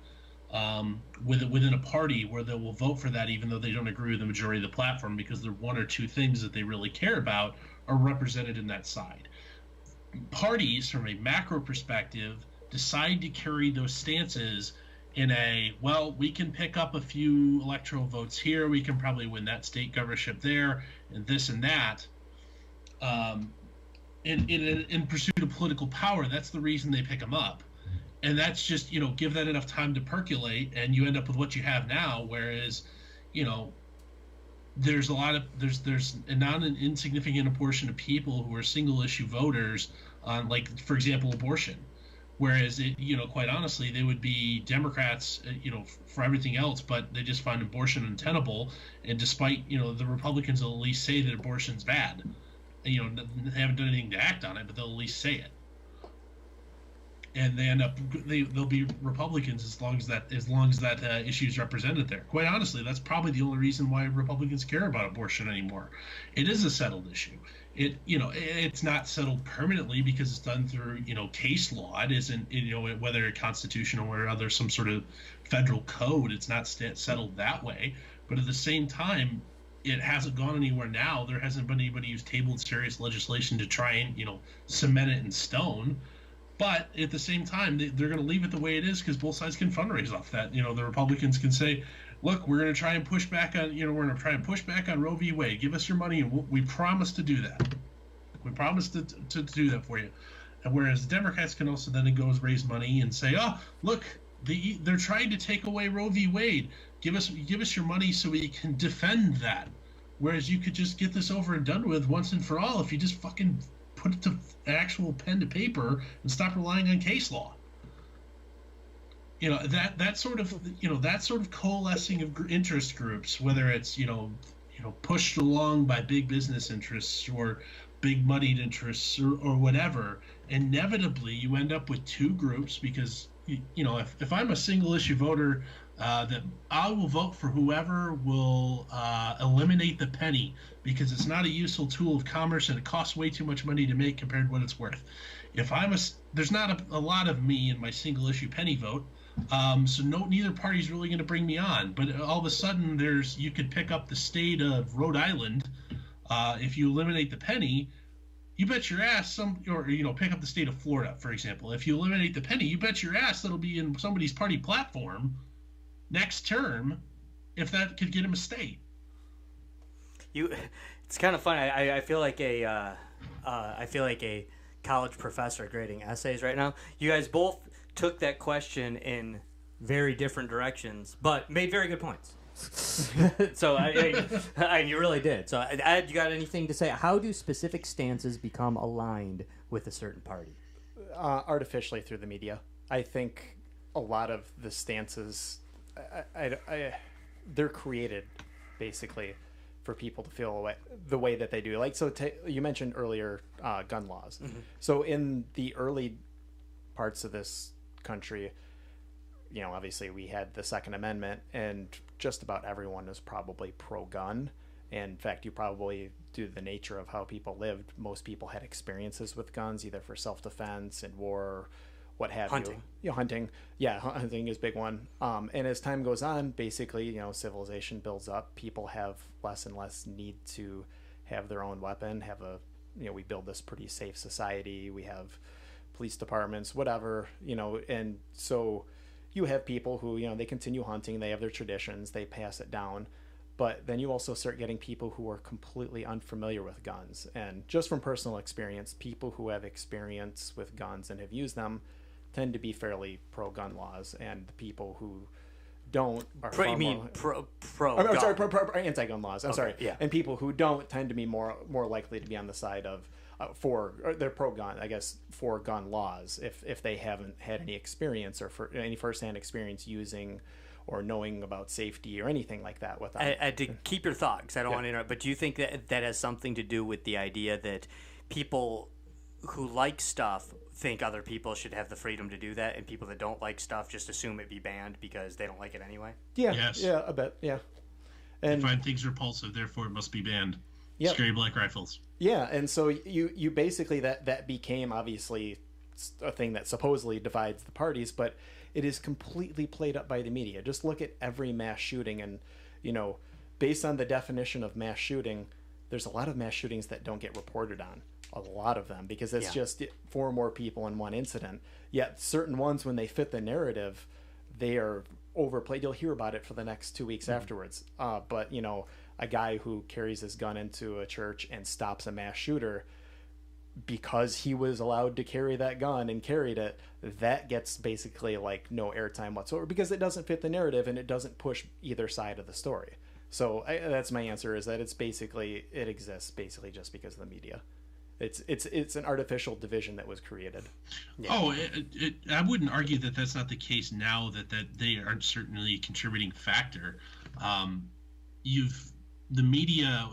within a party where they will vote for that even though they don't agree with the majority of the platform because the one or two things that they really care about are represented in that side. Parties, from a macro perspective, decide to carry those stances in we can pick up a few electoral votes here, we can probably win that state governorship there, and this and that. In pursuit of political power, that's the reason they pick them up. And that's just, give that enough time to percolate, and you end up with what you have now, whereas, there's a not an insignificant portion of people who are single issue voters on, like, for example, abortion. Whereas, quite honestly, they would be Democrats, for everything else, but they just find abortion untenable. And despite, the Republicans will at least say that abortion's bad. They haven't done anything to act on it, but they'll at least say it. And they'll be Republicans as long as that issue is represented there. Quite honestly, that's probably the only reason why Republicans care about abortion anymore. It is a settled issue. It's not settled permanently because it's done through case law. It isn't whether constitutional or other some sort of federal code. It's not settled that way. But at the same time, it hasn't gone anywhere now. There hasn't been anybody who's tabled serious legislation to try and cement it in stone. But at the same time, they're going to leave it the way it is because both sides can fundraise off that. The Republicans can say, "Look, we're going to try and push back on. We're going to try and push back on Roe v. Wade. Give us your money, and we promise to do that. We promise to do that for you." And whereas Democrats can also then go raise money and say, "Oh, look, they're trying to take away Roe v. Wade. Give us your money so we can defend that." Whereas you could just get this over and done with once and for all if you just fucking put it to actual pen to paper and stop relying on case law. That sort of coalescing of interest groups, whether it's pushed along by big business interests or big moneyed interests or whatever, inevitably you end up with two groups because if I'm a single issue voter, that I will vote for whoever will eliminate the penny because it's not a useful tool of commerce and it costs way too much money to make compared to what it's worth. There's not a lot of me in my single issue penny vote, so neither party's really going to bring me on. But all of a sudden, you could pick up the state of Rhode Island. If you eliminate the penny, you bet your ass pick up the state of Florida, for example. If you eliminate the penny, you bet your ass that'll be in somebody's party platform next term if that could get him a state. It's kind of funny. I feel like a college professor grading essays right now. You guys both took that question in very different directions, but made very good points. So you really did. So Ed, you got anything to say? How do specific stances become aligned with a certain party? Artificially through the media. I think a lot of the stances, they're created basically for people to feel the way that they do. Like, so you mentioned earlier gun laws. Mm-hmm. So in the early parts of this country, you know, obviously we had the Second Amendment, and just about everyone was probably pro-gun. And in fact, you probably, due to the nature of how people lived, most people had experiences with guns, either for self-defense and war, what have hunting. You know, hunting. Yeah, hunting is a big one. And as time goes on, basically, you know, civilization builds up. People have less and less need to have their own weapon, we build this pretty safe society. We have police departments, whatever, you know, and so you have people who, you know, they continue hunting, they have their traditions, they pass it down. But then you also start getting people who are completely unfamiliar with guns. And just from personal experience, people who have experience with guns and have used them tend to be fairly pro-gun laws, and the people who don't are anti-gun laws. I'm sorry. Yeah. And people who don't tend to be more likely to be on the side of they're pro-gun, I guess, for gun laws if they haven't had any experience or for any firsthand experience using or knowing about safety or anything like that with them. To keep your thought, because I don't want to interrupt, but do you think that has something to do with the idea that people who like stuff think other people should have the freedom to do that, and people that don't like stuff just assume it be banned because they don't like it anyway? Yeah, yes. Yeah, I bet, yeah. And they find things repulsive, therefore it must be banned. Yep. Scary black rifles. Yeah, and so you basically that became obviously a thing that supposedly divides the parties, but it is completely played up by the media. Just look at every mass shooting, and you know, based on the definition of mass shooting, there's a lot of mass shootings that don't get reported on. A lot of them, because it's just 4 more people in one incident. Yet certain ones, when they fit the narrative, they are overplayed. You'll hear about it for the next 2 weeks afterwards. But you know, a guy who carries his gun into a church and stops a mass shooter because he was allowed to carry that gun and carried it, that gets basically like no airtime whatsoever, because it doesn't fit the narrative and it doesn't push either side of the story. So that's my answer, is that it exists basically just because of the media. It's an artificial division that was created. Yeah. Oh, I wouldn't argue that that's not the case now. That they aren't certainly a contributing factor. The media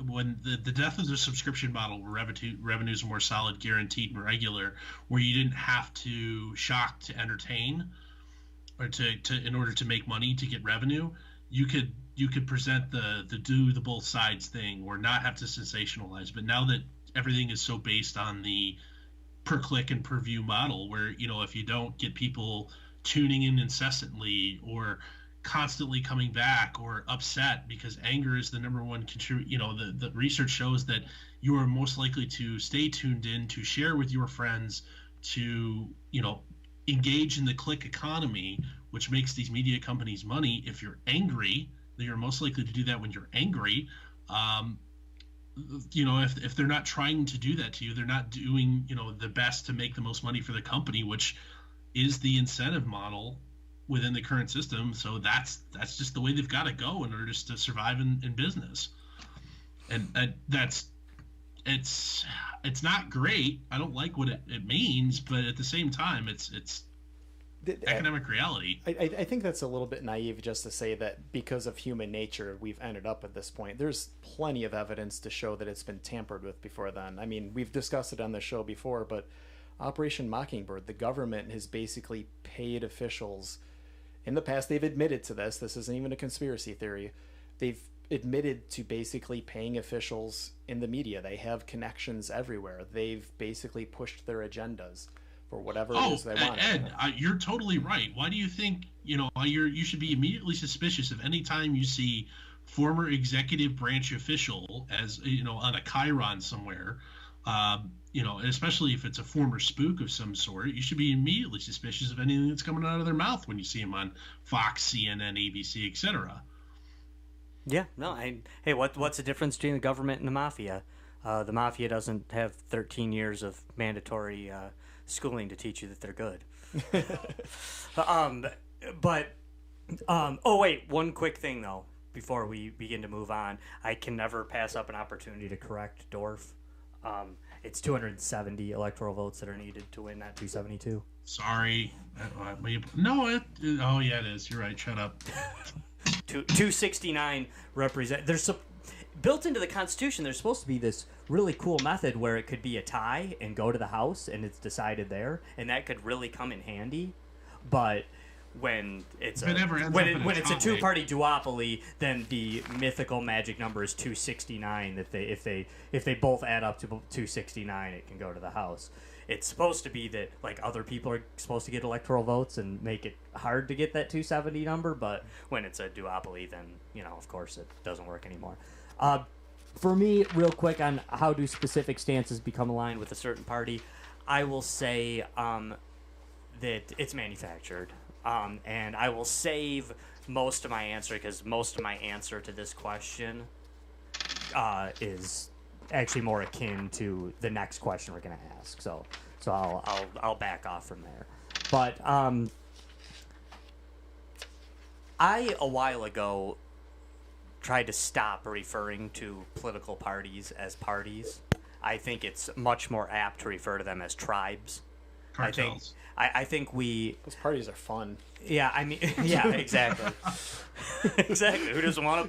when the death of the subscription model, where revenues are more solid, guaranteed, and regular, where you didn't have to shock to entertain, or to in order to make money to get revenue, you could present the do the both sides thing, or not have to sensationalize. But now that everything is so based on the per click and per view model, where, you know, if you don't get people tuning in incessantly or constantly coming back or upset, because anger is the number one you know, the research shows that you are most likely to stay tuned in, to share with your friends, to, you know, engage in the click economy, which makes these media companies money. If you're angry, you're most likely to do that when you're angry. You know, if they're not trying to do that to you, they're not doing, you know, the best to make the most money for the company, which is the incentive model within the current system. So that's just the way they've got to go in order just to survive in business. And it's not great. I don't like what it means, but at the same time, it's economic reality. I think that's a little bit naive just to say that because of human nature we've ended up at this point. There's plenty of evidence to show that it's been tampered with before then. I mean, we've discussed it on the show before, but Operation Mockingbird, the government has basically paid officials. In the past, they've admitted to this. This isn't even a conspiracy theory. They've admitted to basically paying officials in the media. They have connections everywhere. They've basically pushed their agendas for whatever it is they want. Ed, you're totally right. Why do you think, you know, you should be immediately suspicious of any time you see former executive branch official, as, you know, on a chyron somewhere, you know, especially if it's a former spook of some sort, you should be immediately suspicious of anything that's coming out of their mouth when you see them on Fox, CNN, ABC, etc. Yeah, no, hey, what's the difference between the government and the mafia? The mafia doesn't have 13 years of mandatory schooling to teach you that they're good. But oh wait, one quick thing though before we begin to move on. I can never pass up an opportunity to correct Dorf. It's 270 electoral votes that are needed to win that 272. Sorry. No, oh yeah, it is. You're right. Shut up. 269 represent. Built into the Constitution, there's supposed to be this really cool method where it could be a tie and go to the House, and it's decided there, and that could really come in handy. But when it's a two-party duopoly, then the mythical magic number is 269. That if they both add up to 269, it can go to the House. It's supposed to be that like other people are supposed to get electoral votes and make it hard to get that 270 number, but when it's a duopoly, then of course it doesn't work anymore. For me, real quick on how do specific stances become aligned with a certain party, I will say that it's manufactured. And I will save most of my answer because most of my answer to this question is actually more akin to the next question we're going to ask. So I'll back off from there. But I a while ago tried to stop referring to political parties as parties. I think it's much more apt to refer to them as tribes. Cartels. I think those parties are fun. Yeah, I mean, yeah, exactly. Exactly. Who doesn't like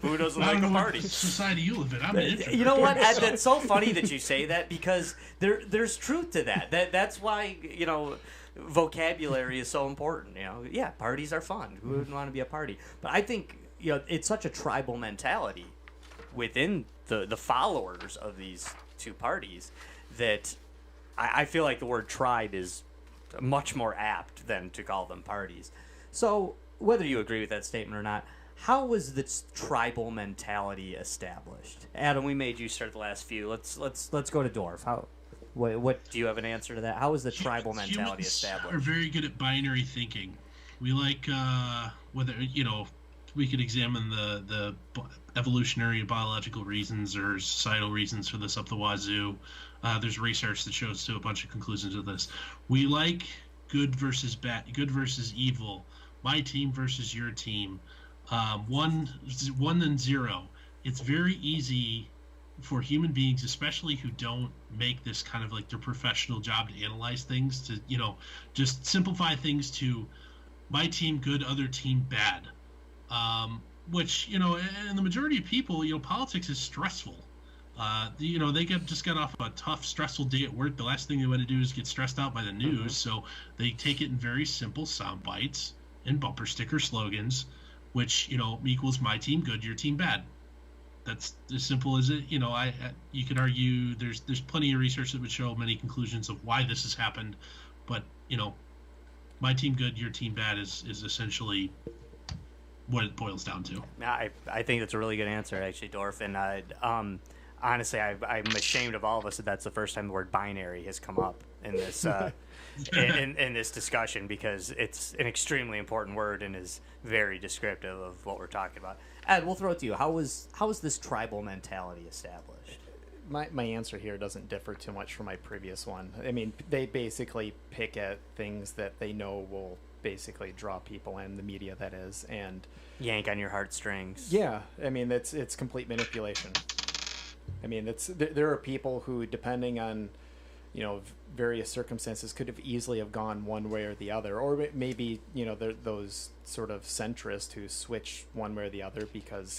a party? What society you live in. I'm an introvert. You know what, Ed? That's so funny that you say that because there's truth to that. That's why, vocabulary is so important. Yeah, parties are fun. Who wouldn't want to be a party? But I think, it's such a tribal mentality within the followers of these two parties that I feel like the word tribe is much more apt than to call them parties. So, whether you agree with that statement or not, how was this tribal mentality established? Adam, we made you start the last few. Let's go to Dorf. What do you have an answer to that? How was the tribal mentality established? Humans are very good at binary thinking. We like whether we could examine the evolutionary biological reasons or societal reasons for this up the wazoo. There's research that shows to a bunch of conclusions of this. We like good versus bad, good versus evil, my team versus your team, 1 and 0. It's very easy for human beings, especially who don't make this kind of like their professional job to analyze things, to just simplify things to my team good, other team bad. Which and the majority of people, politics is stressful. They just got off a tough, stressful day at work. The last thing they want to do is get stressed out by the news, so they take it in very simple sound bites and bumper sticker slogans, which equals my team good, your team bad. That's as simple as it. You could argue there's plenty of research that would show many conclusions of why this has happened, but my team good, your team bad is essentially what it boils down to. I think that's a really good answer, actually, Dorf. And honestly, I'm ashamed of all of us that that's the first time the word binary has come up in this in this discussion, because it's an extremely important word and is very descriptive of what we're talking about. Ed, we'll throw it to you. How was this tribal mentality established? My answer here doesn't differ too much from my previous one. I mean, they basically pick at things that they know will basically draw people in, the media that is, and yank on your heartstrings. Yeah, I mean, it's complete manipulation. I mean, there are people who, depending on various circumstances, could have easily have gone one way or the other, or maybe they're those sort of centrists who switch one way or the other because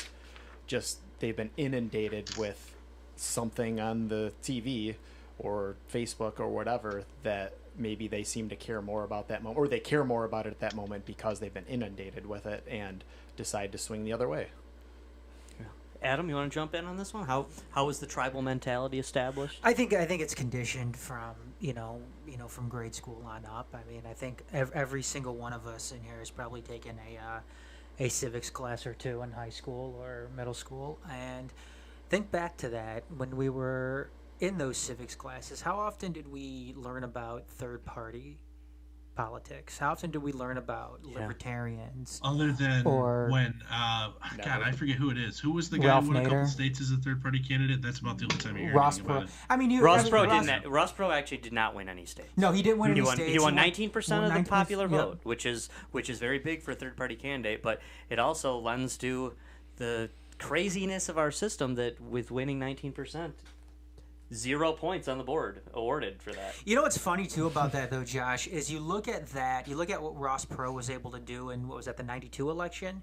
just they've been inundated with something on the TV or Facebook or whatever that maybe they seem to care more about that moment, or they care more about it at that moment because they've been inundated with it and decide to swing the other way. Adam, you want to jump in on this one? How was the tribal mentality established? I think it's conditioned from from grade school on up. I mean, I think every single one of us in here has probably taken a civics class or two in high school or middle school, and think back to that when we were in those civics classes. How often did we learn about third party politics? How often do we learn about libertarians? Other than Or- when, God, I forget who it is. Who was the guy Ralph who won a couple Nader? states as a third-party candidate? That's about the only time you hear Ross anything about Perot. it. I mean, Ross Perot actually did not win any states. No, he didn't win any He won. states. He won 19% of the 19%, popular yep. vote, which is very big for a third-party candidate. But it also lends to the craziness of our system that with winning 19%, 0 points on the board awarded for that. You know what's funny too about that though, Josh, is you look at what Ross Perot was able to do in what was that, the '92 election.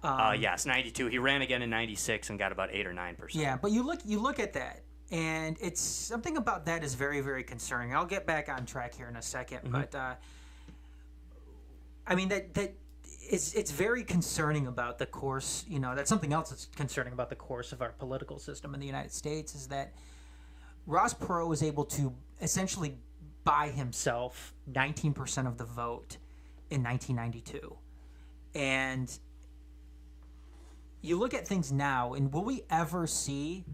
Yes, 92. He ran again in 96 and got about 8 or 9%. Yeah, but you look at that, and it's something about that is very, very concerning. I'll get back on track here in a second, but I mean it's very concerning about the course. You know, that's something else that's concerning about the course of our political system in the United States is that Ross Perot was able to essentially buy himself 19% of the vote in 1992, and you look at things now, and will we ever see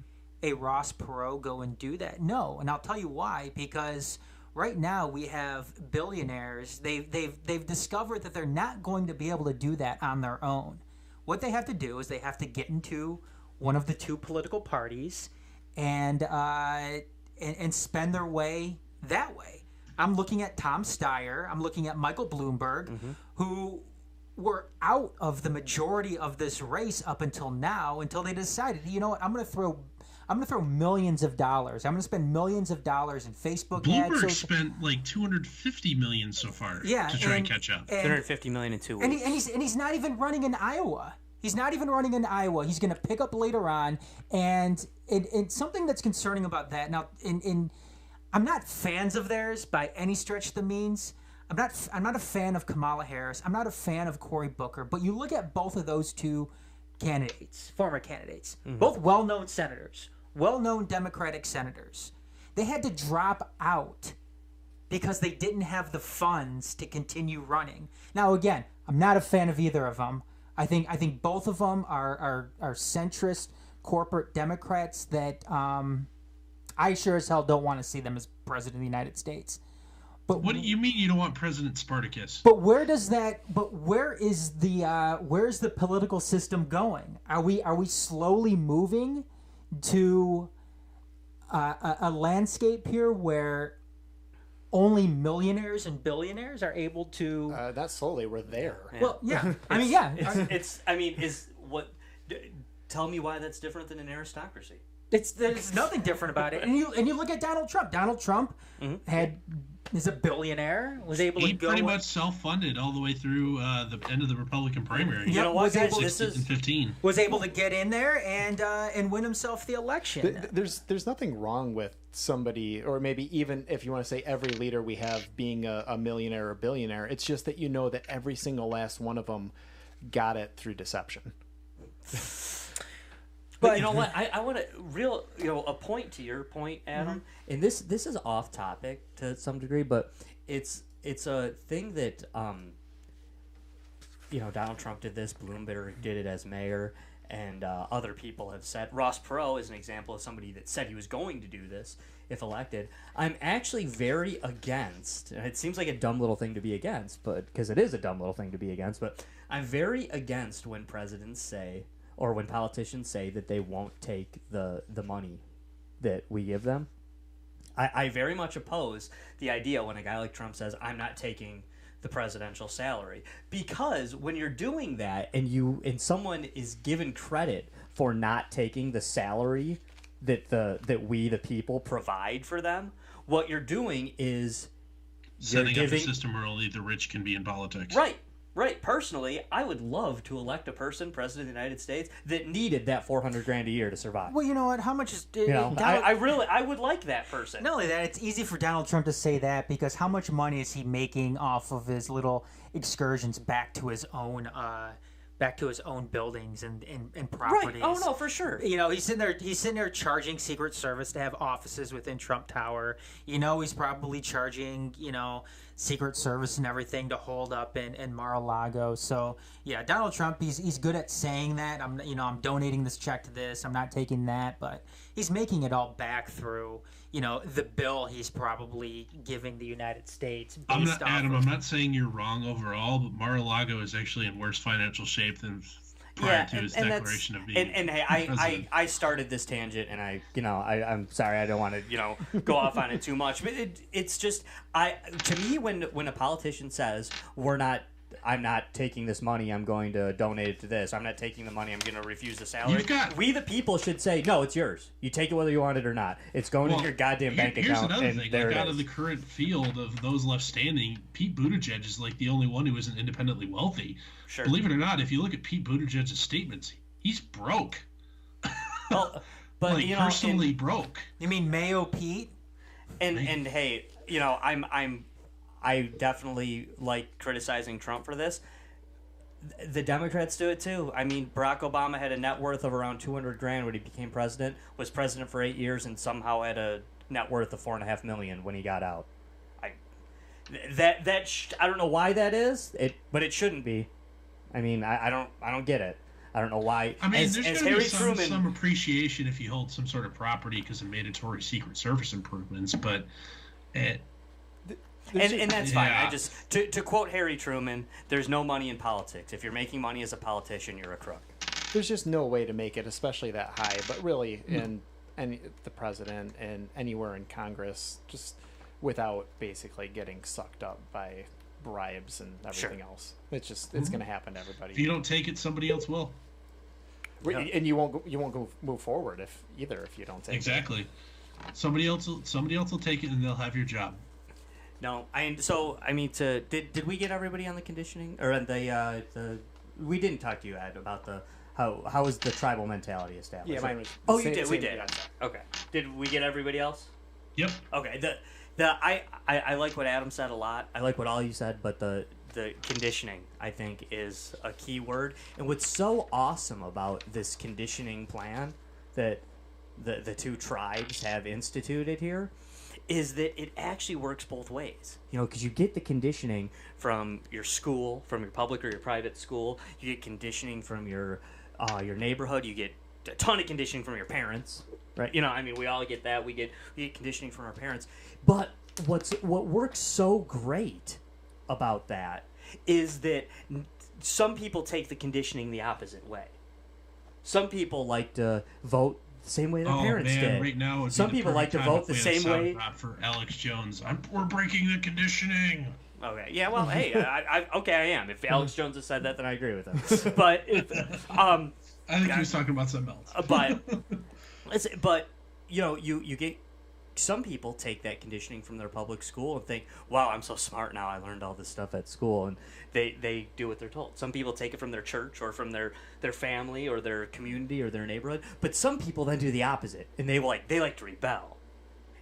a Ross Perot go and do that? No, and I'll tell you why. Because right now we have billionaires. They've discovered that they're not going to be able to do that on their own. What they have to do is they have to get into one of the two political parties and spend their way that way. I'm looking at Tom Steyer. I'm looking at Michael Bloomberg, who were out of the majority of this race up until now, until they decided, you know what, I'm going to throw millions of dollars. I'm going to spend millions of dollars in Facebook ads. Bloomberg spent like $250 million so far to try and catch up. $250 million in 2 weeks. And he's not even running in Iowa. He's not even running in Iowa. He's going to pick up later on. And something that's concerning about that, now, I'm not fans of theirs by any stretch of the means. I'm not a fan of Kamala Harris. I'm not a fan of Cory Booker. But you look at both of those two candidates, former candidates, both well-known senators, well-known Democratic senators. They had to drop out because they didn't have the funds to continue running. Now, again, I'm not a fan of either of them. I think both of them are centrist corporate Democrats that I sure as hell don't want to see them as president of the United States. But what do you mean you don't want President Spartacus? But where is the political system going? Are we slowly moving to a landscape here where only millionaires and billionaires are able to? Not slowly. We're there. Yeah. Well, yeah. Tell me why that's different than an aristocracy. There's nothing different about it. And you look at Donald Trump. Donald Trump is a billionaire. Was able to go. Pretty much self-funded all the way through the end of the Republican primary. You know what, guys? This 15. Was able to get in there and win himself the election. There's nothing wrong with somebody, or maybe even if you want to say every leader we have being a millionaire or billionaire. It's just that you know that every single last one of them got it through deception. But you know what? I want to a point to your point, Adam. And this is off topic to some degree, but it's a thing that Donald Trump did this, Bloomberg did it as mayor, and other people have said. Ross Perot is an example of somebody that said he was going to do this if elected. I'm actually very against, and it seems like a dumb little thing to be against, but because it is a dumb little thing to be against, but I'm very against when presidents say, or when politicians say that they won't take the money that we give them. I very much oppose the idea when a guy like Trump says, I'm not taking the presidential salary. Because when you're doing that and someone is given credit for not taking the salary that we, the people, provide for them, what you're doing is setting up a system where only the rich can be in politics. Right. Personally, I would love to elect a person, president of the United States, that needed that $400,000 a year to survive. Well, you know what? How much is I would like that person. Not only that, it's easy for Donald Trump to say that because how much money is he making off of his little excursions back to his own back to his own buildings and Right. properties. Oh no, for sure. You know, he's sitting there charging Secret Service to have offices within Trump Tower. You know, he's probably charging, you know, Secret Service and everything to hold up in Mar-a-Lago. So yeah, Donald Trump, he's good at saying that. I'm donating this check to this. I'm not taking that, but he's making it all back through, you know, the bill he's probably giving the United States. I'm not saying you're wrong overall, but Mar-a-Lago is actually in worse financial shape than prior to his declaration of being and hey, I started this tangent, and I'm sorry, I don't want to go off on it too much, but it's just to me when a politician says I'm not taking this money, I'm going to donate it to this. I'm not taking the money, I'm going to refuse the salary. We the people should say, no, it's yours. You take it whether you want it or not. It's going to your goddamn bank account. Here's another and thing. There like it out is. of the current field of those left standing, Pete Buttigieg is like the only one who isn't independently wealthy. Sure. Believe it or not, if you look at Pete Buttigieg's statements, he's broke. Well, but like personally broke. You mean Mayo Pete? And hey, I definitely like criticizing Trump for this. The Democrats do it too. I mean, Barack Obama had a net worth of around $200,000 when he became president. Was president for 8 years and somehow had a net worth of $4.5 million when he got out. I don't know why that is. But it shouldn't be. I mean, I don't get it. I don't know why. I mean, there's going to be some appreciation if you hold some sort of property because of mandatory Secret Service improvements, but. And that's fine. I just to quote Harry Truman, there's no money in politics. If you're making money as a politician, you're a crook. There's just no way to make it, especially that high. But really, in the president and anywhere in Congress, just without basically getting sucked up by bribes and everything else, it's going to happen to everybody. If you don't take it, somebody else will. And you won't go move forward if you don't take it. Exactly. Somebody else will take it, and they'll have your job. No, did we get everybody on the conditioning or on the we didn't talk to you, Ed, about the how is the tribal mentality established? Yeah, mine was. You did. We did. Okay. Did we get everybody else? Yep. Okay. I like what Adam said a lot. I like what all you said, but the conditioning, I think, is a key word. And what's so awesome about this conditioning plan that the two tribes have instituted here is that it actually works both ways. Because you get the conditioning from your school, from your public or your private school. You get conditioning from your neighborhood. You get a ton of conditioning from your parents, right? We all get that. We get conditioning from our parents. But what works so great about that is that some people take the conditioning the opposite way. Some people like to vote the same way their parents did. Right now, some people like to vote the same way. For Alex Jones, we're breaking the conditioning. Okay, yeah, well, hey, I am. If Alex Jones has said that, then I agree with him. But I think he was talking about something else. But you get. Some people take that conditioning from their public school and think, wow, I'm so smart now, I learned all this stuff at school, and they do what they're told. Some people take it from their church or from their family or their community or their neighborhood, but some people then do the opposite, and they like to rebel.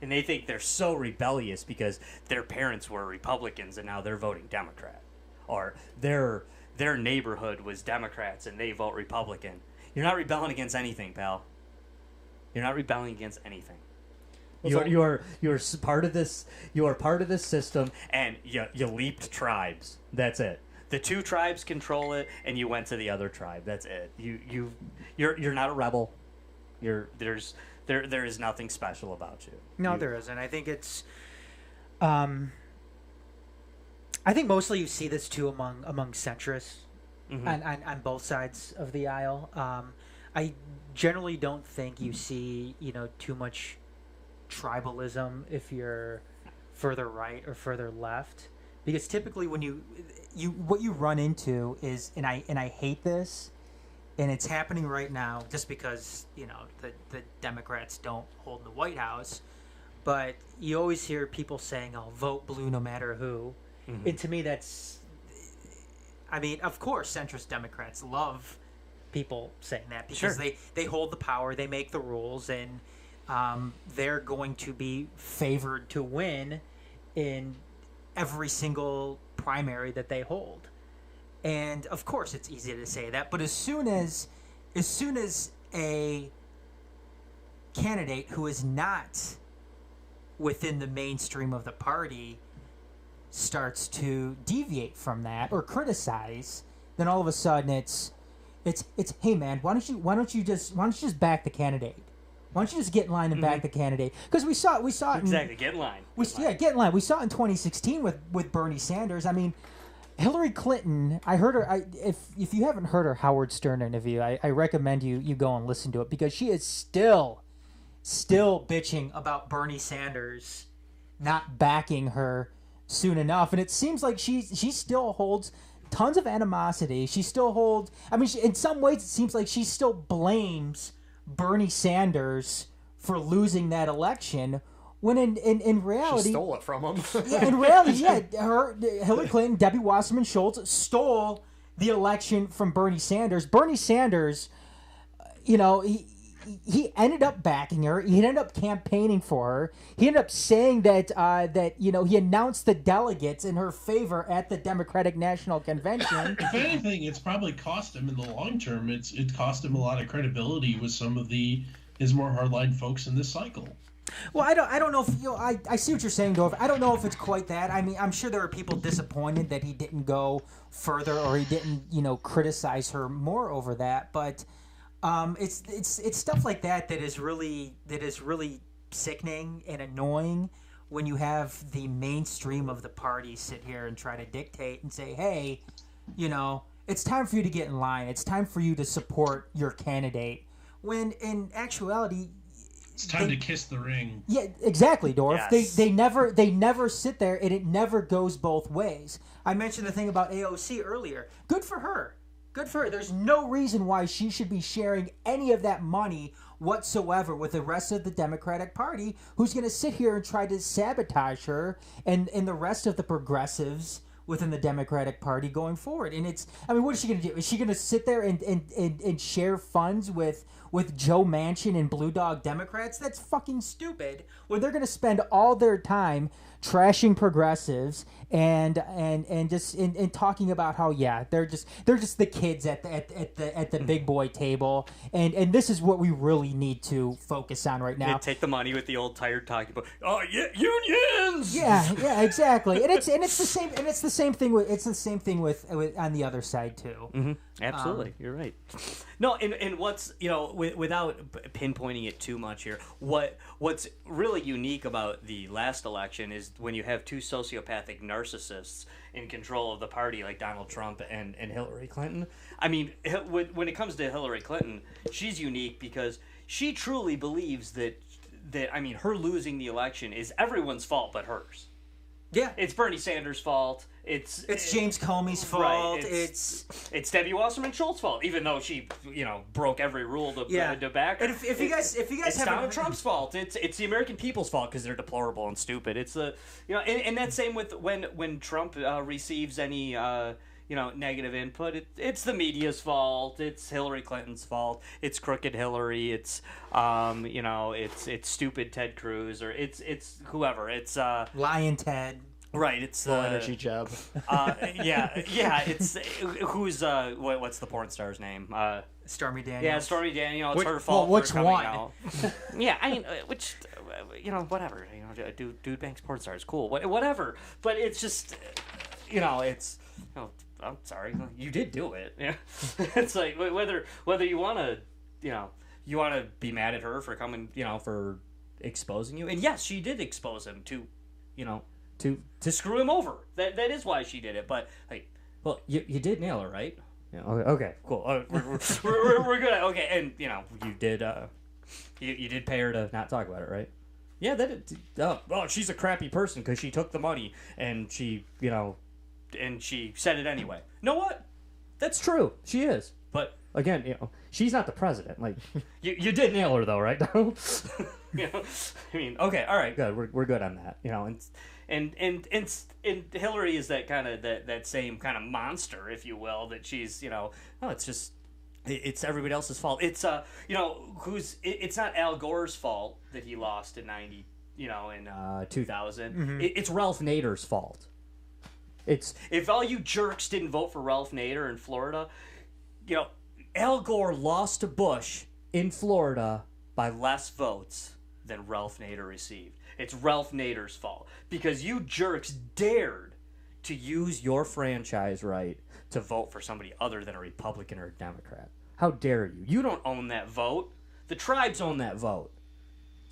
And they think they're so rebellious because their parents were Republicans and now they're voting Democrat. Or their neighborhood was Democrats and they vote Republican. You're not rebelling against anything, pal. You're not rebelling against anything. You're part of this. You are part of this system, and you leaped tribes. That's it. The two tribes control it, and you went to the other tribe. That's it. You're not a rebel. There is nothing special about you. No, there isn't. I think it's. I think mostly you see this too among centrists, on both sides of the aisle. I generally don't think you see too much tribalism if you're further right or further left, because typically when what you run into is, and I hate this, and it's happening right now just because the Democrats don't hold the White House, but you always hear people saying, "I'll vote blue no matter who," and to me that's, of course centrist Democrats love people saying that because they hold the power, they make the rules, and they're going to be favored to win in every single primary that they hold. And of course, it's easy to say that. But as soon as a candidate who is not within the mainstream of the party starts to deviate from that or criticize, then all of a sudden it's hey man, why don't you just back the candidate? Why don't you just get in line and back the candidate? Because we saw it Exactly, get in line. Get in line. We saw it in 2016 with Bernie Sanders. I mean, Hillary Clinton. I heard her. If you haven't heard her Howard Stern interview, I recommend you go and listen to it because she is still bitching about Bernie Sanders not backing her soon enough, and it seems like she still holds tons of animosity. She still holds. I mean, in some ways, it seems like she still blames Bernie Sanders for losing that election, when in reality, She stole it from him. yeah, in reality, Hillary Clinton, Debbie Wasserman Schultz stole the election from Bernie Sanders. Bernie Sanders, he ended up backing her. He ended up campaigning for her. He ended up saying that he announced the delegates in her favor at the Democratic National Convention. If anything, it's probably cost him in the long term. It cost him a lot of credibility with some of his more hardline folks in this cycle. Well, I don't know if I see what you're saying, Dorf. I don't know if it's quite that. I mean, I'm sure there are people disappointed that he didn't go further or he didn't criticize her more over that, but. It's stuff like that is really sickening and annoying when you have the mainstream of the party sit here and try to dictate and say, hey, it's time for you to get in line. It's time for you to support your candidate. When in actuality, it's time to kiss the ring. Yeah, exactly, Dorf. Yes. They never sit there, and it never goes both ways. I mentioned the thing about AOC earlier. Good for her. Good for her. There's no reason why she should be sharing any of that money whatsoever with the rest of the Democratic Party, who's going to sit here and try to sabotage her and the rest of the progressives within the Democratic Party going forward. And what is she going to do? Is she going to sit there and share funds with Joe Manchin and Blue Dog Democrats? That's fucking stupid. When they're going to spend all their time trashing progressives and just talking about how they're just the kids at the big boy table, and this is what we really need to focus on right now. Take the money with the old tired talking about unions. Yeah, exactly. And it's the same thing with on the other side too. Mm-hmm. Absolutely, you're right. No, and what's without pinpointing it too much here, what's really unique about the last election is when you have two sociopathic narcissists in control of the party like Donald Trump and Hillary Clinton. I mean, when it comes to Hillary Clinton, she's unique because she truly believes that her losing the election is everyone's fault but hers. Yeah, it's Bernie Sanders' fault. It's James Comey's fault. Right. It's Debbie Wasserman Schultz's fault, even though she broke every rule to back her. And if you guys it's Donald Trump's fault. It's the American people's fault because they're deplorable and stupid. It's and that's same with when Trump receives any negative input. It's the media's fault. It's Hillary Clinton's fault. It's crooked Hillary. It's it's stupid Ted Cruz, or it's whoever. It's Lion Ted. Right, it's energy jab. It's who's what's the porn star's name? Stormy Daniels. Yeah, Stormy Daniels. It's her fault. Well, which for coming one? Out. Yeah, I mean, which whatever. Dude banks porn stars, cool. Whatever. But it's just it's I'm sorry, you did do it. Yeah, it's like whether you want to be mad at her for coming, for exposing you, and yes, she did expose him to screw him over. That is why she did it. But you did nail her, right? Yeah. Okay. Cool. We're good. Okay, and you did you did pay her to not talk about it, right? Yeah. She's a crappy person because she took the money and she and she said it anyway. Know what? That's true. She is. But again, she's not the president. Like you did nail her though, right? I mean, okay, all right, good. We're good on that. And Hillary is that kind of that same kind of monster, if you will, that she's it's everybody else's fault. It's it's not Al Gore's fault that he lost in 2000. Mm-hmm. It's Ralph Nader's fault. It's If all you jerks didn't vote for Ralph Nader in Florida, you know, Al Gore lost to Bush in Florida by less votes than Ralph Nader received. It's Ralph Nader's fault because you jerks dared to use your franchise right to vote for somebody other than a Republican or a Democrat. How dare you? You don't own that vote. The tribes own that vote.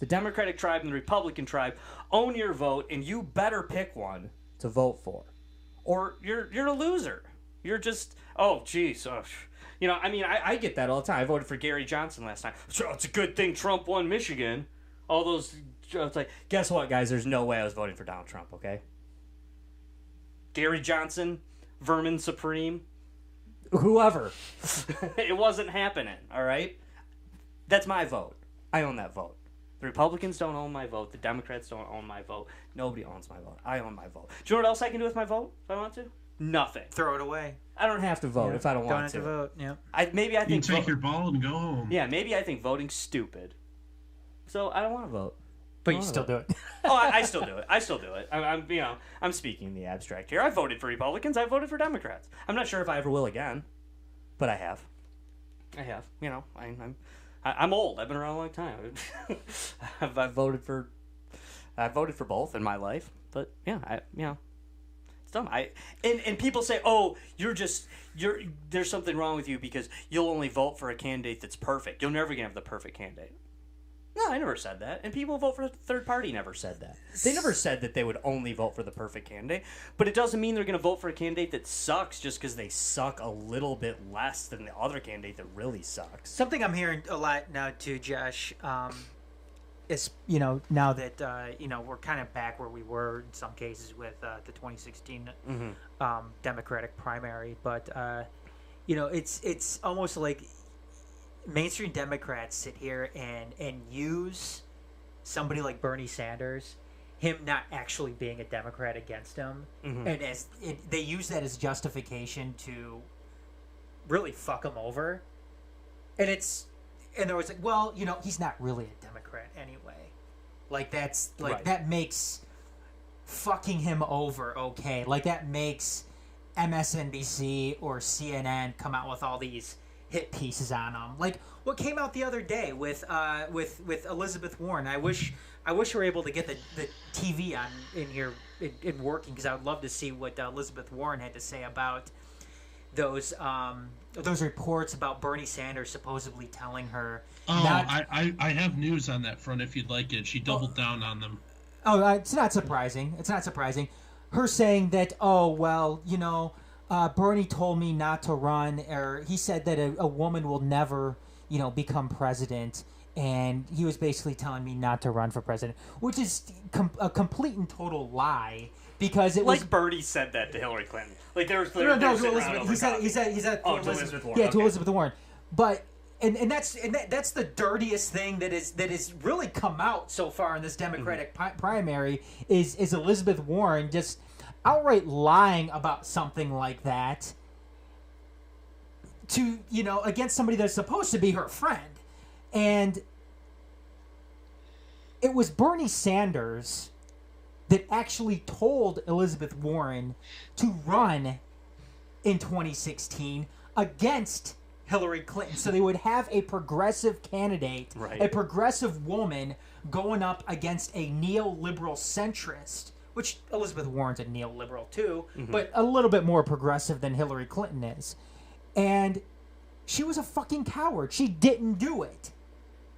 The Democratic tribe and the Republican tribe own your vote, and you better pick one to vote for. Or you're a loser. You're just, oh, geez. You know, I mean, I get that all the time. I voted for Gary Johnson last time. So it's a good thing Trump won Michigan. All those, it's like, guess what, guys? There's no way I was voting for Donald Trump, okay? Gary Johnson, Vermin Supreme, whoever. It wasn't happening, all right? That's my vote. I own that vote. The Republicans don't own my vote. The Democrats don't own my vote. Nobody owns my vote. I own my vote. Do you know what else I can do with my vote if I want to? Nothing. throw it away. I don't have to vote if I don't Don't want have to vote. Yeah. Maybe I You think can take your ball and go home. yeah, maybe I think voting's stupid. So I don't want to vote. But you still do it. Oh, I still do it. I still do it. I'm you know, I'm speaking in the abstract here. I voted for Republicans. I voted for Democrats. I'm not sure if I ever will again, but I have. I have. You know, I'm old. I've been around a long time. I've voted for both in my life. But yeah, it's dumb. And people say, oh, there's something wrong with you because you'll only vote for a candidate that's perfect. You're never gonna have the perfect candidate. No, I never said that. And people who vote for the third party never said that. They never said that they would only vote for the perfect candidate. But it doesn't mean they're going to vote for a candidate that sucks just because they suck a little bit less than the other candidate that really sucks. Something I'm hearing a lot now too, Josh, is, you know, now that, you know, we're kind of back where we were in some cases with the 2016 Democratic primary. But, you know, it's almost like mainstream Democrats sit here and use somebody like Bernie Sanders, him not actually being a Democrat against him, and they use that as justification to really fuck him over. And they're always like, well, you know, he's not really a Democrat anyway. Like that's like Right. That makes fucking him over okay. Like that makes MSNBC or CNN come out with all these hit pieces on them, like what came out the other day with Elizabeth Warren. I wish we were able to get the TV on in here in working, because I would love to see what Elizabeth Warren had to say about those reports about Bernie Sanders supposedly telling her. Oh, I have news on that front if you'd like it. She doubled down on them. Oh, it's not surprising. It's not surprising. Her saying that, oh well, you know. Bernie told me not to run, or he said that a woman will never, you know, become president, and he was basically telling me not to run for president, which is a complete and total lie, because it was like Bernie said that to Hillary Clinton. Like there was no, to Elizabeth. He said to Elizabeth Warren. Yeah, to Okay. Elizabeth Warren, but. And that's the dirtiest thing that is really come out so far in this Democratic primary is Elizabeth Warren just outright lying about something like that to, you know, against somebody that's supposed to be her friend. And it was Bernie Sanders that actually told Elizabeth Warren to run in 2016 against Hillary Clinton, so they would have a progressive candidate, Right. a progressive woman going up against a neoliberal centrist, which Elizabeth Warren's a neoliberal too, but a little bit more progressive than Hillary Clinton is. And she was a fucking coward. She didn't do it.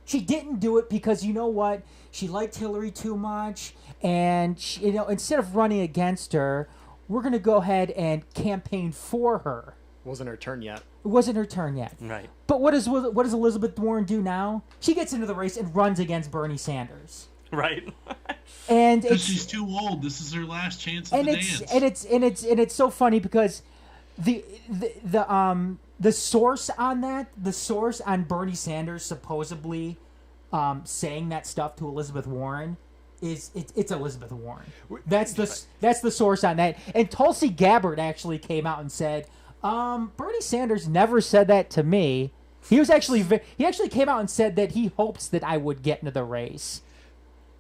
She didn't do it because, you know what? She liked Hillary too much, and she, you know, instead of running against her, we're going to go ahead and campaign for her. Wasn't her turn yet. It wasn't her turn yet. Right. But what does Elizabeth Warren do now? She gets into the race and runs against Bernie Sanders. Right. And Because she's too old. This is her last chance at the dance. it's so funny because the source on that, the source on Bernie Sanders supposedly saying that stuff to Elizabeth Warren it's Elizabeth Warren. That's the source on that. And Tulsi Gabbard actually came out and said, Bernie Sanders never said that to me. He actually came out and said that he hopes that I would get into the race.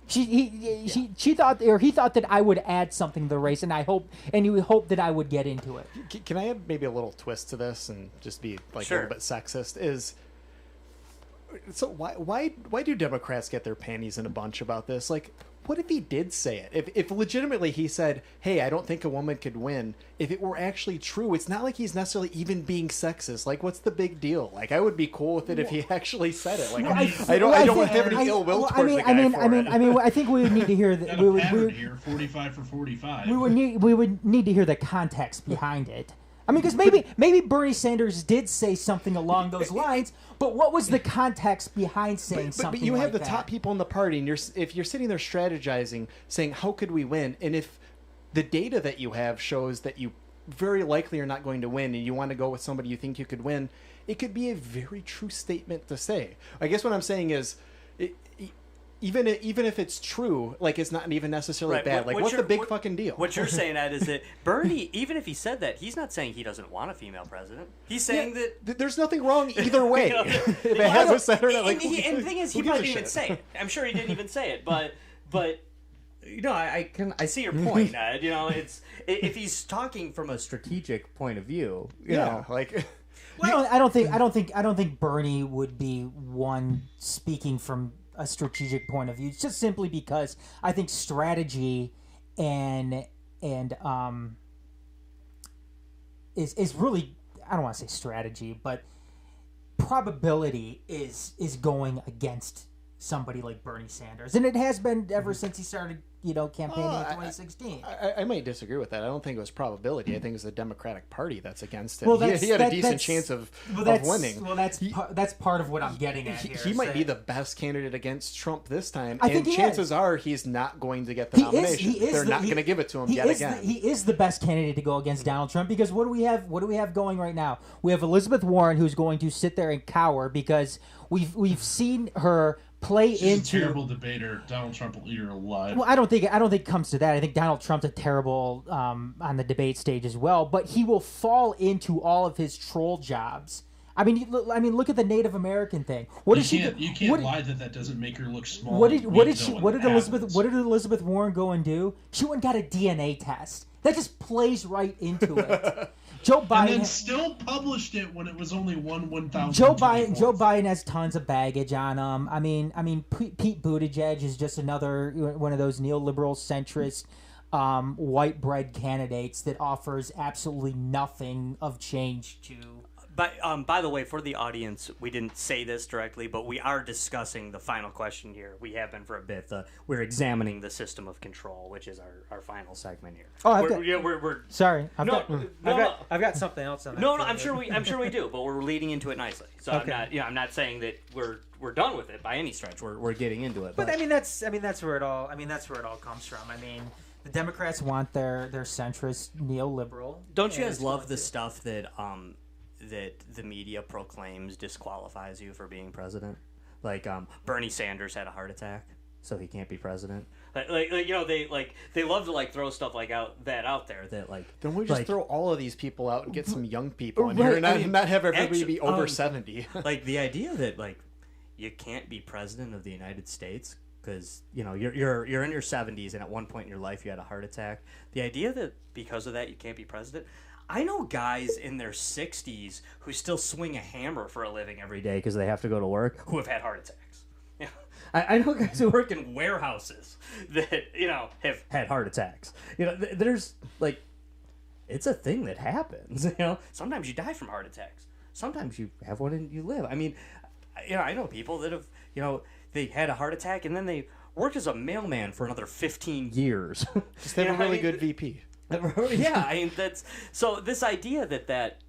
She thought, or he thought that I would add something to the race, and he hoped that I would get into it. Can I add maybe a little twist to this and just be like Sure. a little bit sexist? So why do Democrats get their panties in a bunch about this? Like, what if he did say it? If legitimately he said, "Hey, I don't think a woman could win," if it were actually true, it's not like he's necessarily even being sexist. Like, what's the big deal? Like, I would be cool with it if he actually said it. Like, I don't have any ill will towards the guy I mean, I think we would need to hear that. Got a pattern here, 45 for 45. We would need to hear the context behind it. I mean, because maybe Bernie Sanders did say something along those lines, but what was the context behind saying something? But you have like the that? top people in the party, and if you're sitting there strategizing, saying, "How could we win?" And if the data that you have shows that you very likely are not going to win, and you want to go with somebody you think you could win, it could be a very true statement to say. I guess what I'm saying is, even if it's true, like, it's not even necessarily Right, bad. Like, what's the big fucking deal? What you're saying, Ed, is that Bernie, even if he said that, he's not saying he doesn't want a female president. He's saying that There's nothing wrong either way. You know, if it has a center, like, and the thing is, he who gives probably a didn't even shit? say it. I'm sure he didn't even say it, but you know, I see your point, Ed. You know, it's if he's talking from a strategic point of view, you know, like. Well, I don't think Bernie would be one speaking from a strategic point of view. It's just simply because I think strategy and is really, I don't want to say strategy, but probability is going against somebody like Bernie Sanders, and it has been ever since he started, campaigning in 2016. I might disagree with that. I don't think it was probability. I think it's the Democratic Party that's against it. Well, He had a decent chance of winning. Well, that's part of what I'm getting at here. He might be the best candidate against Trump this time, I and think chances are he's not going to get the nomination. They're not going to give it to him yet again. He is the best candidate to go against Donald Trump, because what do we have going right now? We have Elizabeth Warren, who's going to sit there and cower because we've seen her play She's into a terrible debater. Donald Trump will eat her alive. Well, I don't think it comes to that. I think Donald Trump's a terrible on the debate stage as well, but he will fall into all of his troll jobs. I mean, look at the Native American thing. You can't lie that doesn't make her look small. What did Elizabeth Warren go and do? She went and got a DNA test. That just plays right into it. Joe Biden, and then still published it when it was only 1,000. Joe Biden has tons of baggage on him. I mean, Pete Buttigieg is just another one of those neoliberal centrist, white bread candidates that offers absolutely nothing of change to. By the way, for the audience, we didn't say this directly, but we are discussing the final question here. We have been for a bit. We're examining the system of control, which is our final segment here. Oh, we're sorry. I've got something else on that. No, I'm sure we do, but we're leading into it nicely. So Okay. I'm not saying that we're done with it by any stretch. We're getting into it. But I mean that's where it all comes from. I mean, The Democrats want their centrist neoliberal. Don't you guys love the stuff that that the media proclaims disqualifies you for being president? Like Bernie Sanders had a heart attack, so he can't be president. Like they love to throw stuff out there that Then we just throw all of these people out and get some young people in Right, here, and not have everybody be over 70. like the idea that you can't be president of the United States because you're in your 70s and at one point in your life you had a heart attack. The idea that because of that you can't be president. I know guys in their 60s who still swing a hammer for a living every day because they have to go to work who have had heart attacks. Yeah, I know guys who work in warehouses that have had heart attacks. There's it's a thing that happens. Sometimes you die from heart attacks. Sometimes you have one and you live. I mean, I know people that have they had a heart attack and then they worked as a mailman for another 15 years. Just have a really good VP. Yeah, I mean that's so. This idea that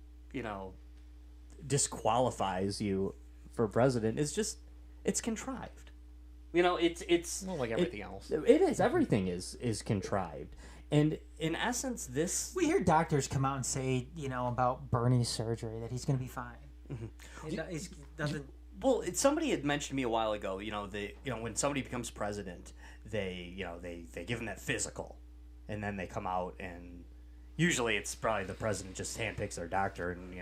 disqualifies you for president is it's contrived. It's Well, like everything else. It is. Everything is contrived, and in essence, this We hear doctors come out and say, about Bernie's surgery that he's going to be fine. he's doesn't. Well, somebody had mentioned to me a while ago. When somebody becomes president, they give them that physical. And then they come out, and usually it's probably the president just handpicks their doctor, and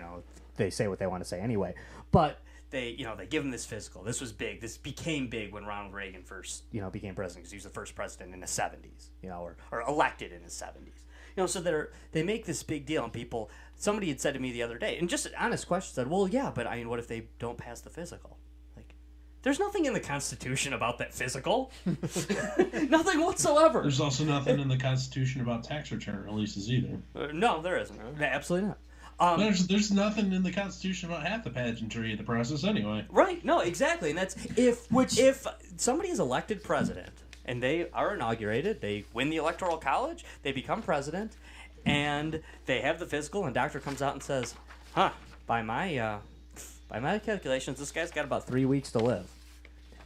they say what they want to say anyway. But they give him this physical. This was big. This became big when Ronald Reagan first, became president, because he was the first president in the 70s, or elected in the 70s. So they make this big deal, and somebody had said to me the other day, and just an honest question, said, well, yeah, but what if they don't pass the physical? Like, there's nothing in the Constitution about that physical. Nothing whatsoever. There's also nothing in the Constitution about tax return releases either. No, there isn't. Absolutely not. There's nothing in the Constitution about half the pageantry of the process anyway. Right. No, exactly. And that's if somebody is elected president and they are inaugurated, they win the Electoral College, they become president, and they have the physical, and doctor comes out and says, by my calculations, this guy's got about 3 weeks to live.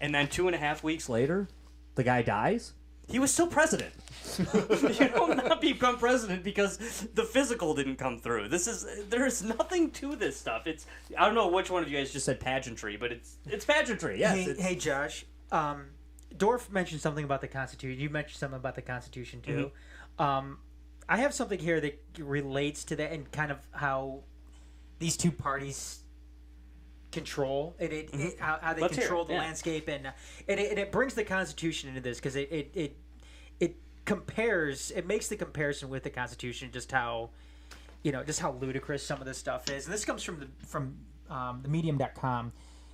And then 2.5 weeks later, the guy dies. He was still president. Not become president because the physical didn't come through. There's nothing to this stuff. I don't know which one of you guys just said pageantry, but it's pageantry. Yes. Hey, Josh. Dorf mentioned something about the Constitution. You mentioned something about the Constitution too. Mm-hmm. I have something here that relates to that and kind of how these two parties control how they control the landscape, and it brings the Constitution into this because it compares, it makes the comparison with the Constitution, just how ludicrous some of this stuff is. And this comes from the medium.com,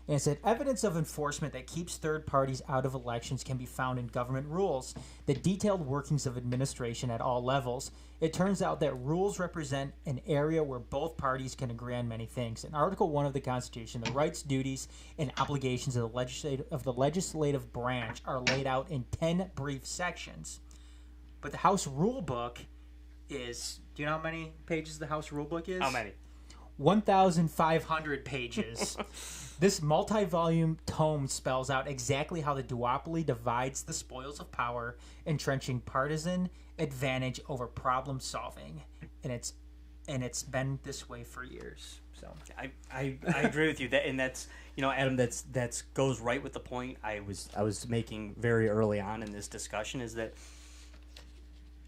and it said evidence of enforcement that keeps third parties out of elections can be found in government rules, the detailed workings of administration at all levels. It turns out that rules represent an area where both parties can agree on many things. In Article 1 of the Constitution, the rights, duties, and obligations of the legislative branch are laid out in 10 brief sections. But the House Rule Book is... Do you know how many pages the House Rule Book is? How many? 1,500 pages. This multi-volume tome spells out exactly how the duopoly divides the spoils of power, entrenching partisan advantage over problem solving, and it's been this way for years. So I agree with you, and that's Adam, that's goes right with the point I was making very early on in this discussion, is that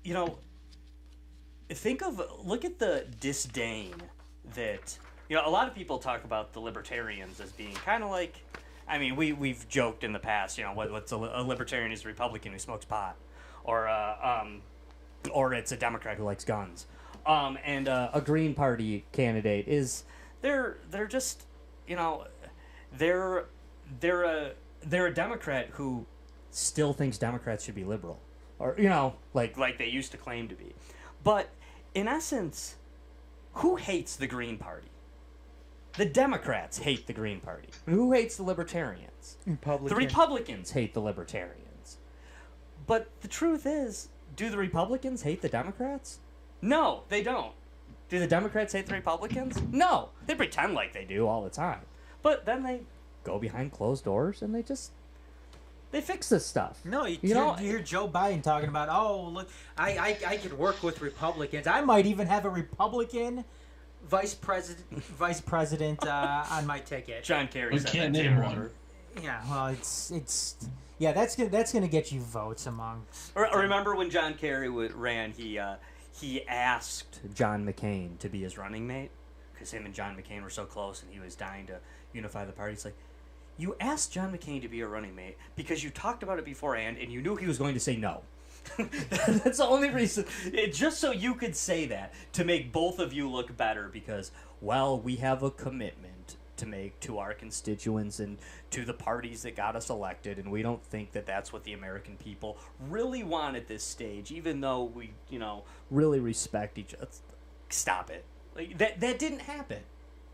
look at the disdain that a lot of people talk about the libertarians as being kind of like, we've joked in the past, what's a libertarian is a Republican who smokes pot, or it's a Democrat who likes guns, and a Green Party candidate is they're just they're a Democrat who still thinks Democrats should be liberal, or like they used to claim to be. But in essence, who hates the Green Party? The Democrats hate the Green Party. Who hates the Libertarians? The Republicans hate the Libertarians. But the truth is, do the Republicans hate the Democrats? No, they don't. Do the Democrats hate the Republicans? No. They pretend like they do all the time. But then they go behind closed doors and they fix this stuff. No, you hear Joe Biden talking about, oh, look, I can work with Republicans. I might even have a Republican vice president on my ticket. John Kerry said can't that name too. one. Yeah, well, that's gonna get you votes among. Remember when John Kerry ran? He asked John McCain to be his running mate because him and John McCain were so close, and he was dying to unify the party. It's like, you asked John McCain to be your running mate because you talked about it beforehand and you knew he was going to say no. That's the only reason. Just so you could say that, to make both of you look better, because, well, we have a commitment to make to our constituents and to the parties that got us elected, and we don't think that that's what the American people really want at this stage, even though we, really respect each other. Stop it. Like, that didn't happen.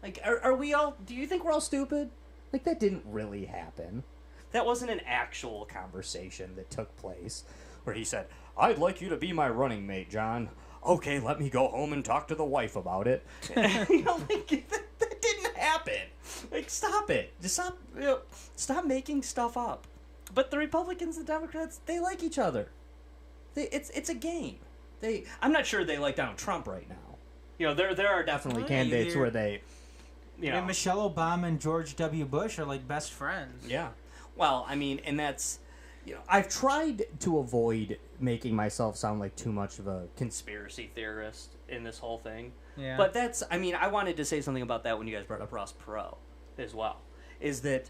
Like, are we all... Do you think we're all stupid? Like, that didn't really happen. That wasn't an actual conversation that took place where he said, I'd like you to be my running mate, John. Okay, let me go home and talk to the wife about it. That didn't happen. Like, stop it. Just stop making stuff up. But the Republicans and Democrats, they like each other. It's a game. I'm not sure they like Donald Trump right now. There are definitely candidates where they... And Michelle Obama and George W. Bush are like best friends. Yeah. Well, and that's... I've tried to avoid making myself sound like too much of a conspiracy theorist in this whole thing. Yeah. But that's... I wanted to say something about that when you guys brought up Ross Perot as well. is that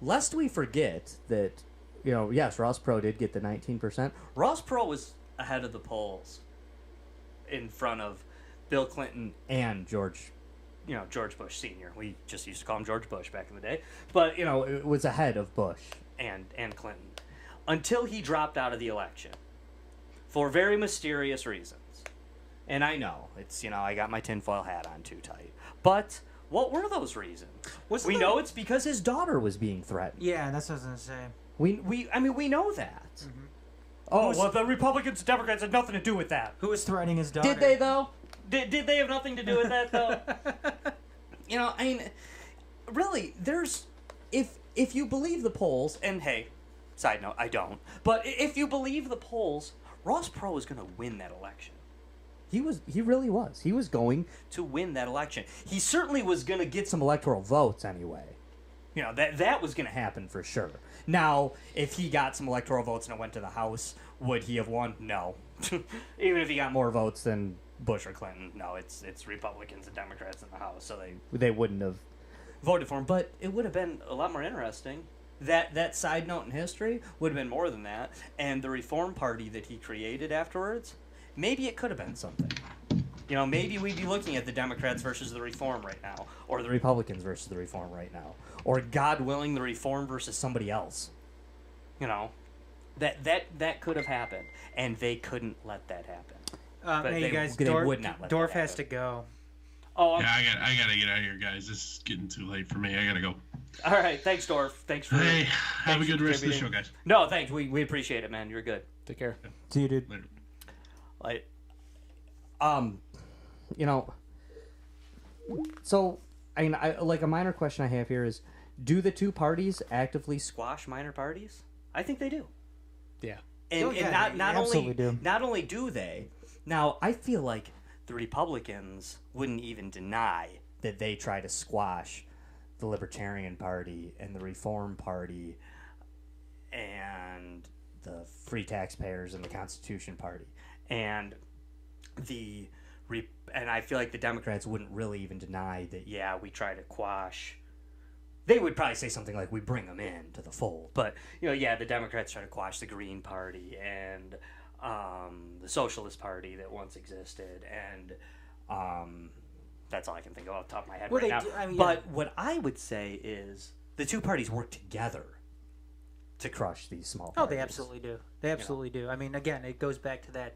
lest we forget that, yes, Ross Perot did get the 19%. Ross Perot was ahead of the polls in front of Bill Clinton and George Bush Sr. We just used to call him George Bush back in the day. But, it was ahead of Bush and Clinton until he dropped out of the election for very mysterious reasons. And I know, it's, I got my tinfoil hat on too tight. But what were those reasons? We know it's because his daughter was being threatened. Yeah, that's what I was going to say. We know that. Mm-hmm. Oh, well, the Republicans and Democrats had nothing to do with that. Who was threatening his daughter? Did they, though? Did they have nothing to do with that, though? Really, there's... If you believe the polls, and hey, side note, I don't, but if you believe the polls, Ross Perot was going to win that election. He really was. He was going to win that election. He certainly was going to get some electoral votes anyway. That was going to happen for sure. Now, if he got some electoral votes and it went to the House, would he have won? No. Even if he got more votes than Bush or Clinton, no, it's Republicans and Democrats in the House, so they wouldn't have voted for him. But it would have been a lot more interesting. That side note in history would have been more than that. And the Reform Party that he created afterwards, maybe it could have been something. Maybe we'd be looking at the Democrats versus the Reform right now, or the Republicans versus the Reform right now, or God willing, the Reform versus somebody else. That could have happened, and they couldn't let that happen. But hey, guys, they would not let Dorf that has to go. Oh, yeah, I gotta get out of here, guys. This is getting too late for me. I gotta go. All right, thanks, Dorf. Thanks for. Hey, have a good rest of the show, guys. No, thanks. We appreciate it, man. You're good. Take care. See you, dude. Later. So, like a minor question I have here is, do the two parties actively squash minor parties? I think they do. Yeah. And not absolutely do. Not only do they, now I feel like the Republicans wouldn't even deny that they try to squash the Libertarian Party and the Reform Party and the Free Taxpayers and the Constitution Party. And I feel like the Democrats wouldn't really even deny that, yeah, we try to quash. They would probably say something like, we bring them in to the fold. But, the Democrats try to quash the Green Party and the Socialist Party that once existed. And that's all I can think of off the top of my head right now. But what I would say is the two parties work together to crush these small parties. Oh, they absolutely do. They absolutely do. I mean, again, it goes back to that.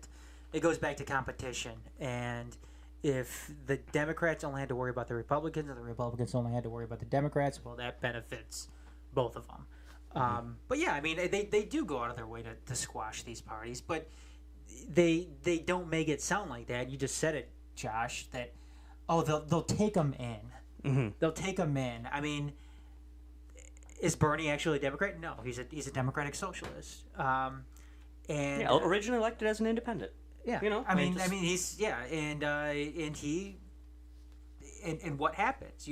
It goes back to competition. And if the Democrats only had to worry about the Republicans and the Republicans only had to worry about the Democrats, well, that benefits both of them. But yeah, I mean, they do go out of their way to squash these parties, but they don't make it sound like that. You just said it, Josh, that, they'll take them in. Mm-hmm. They'll take them in. I mean, is Bernie actually a Democrat? No, he's a Democratic socialist. And originally elected as an independent. Yeah, he's and what happens?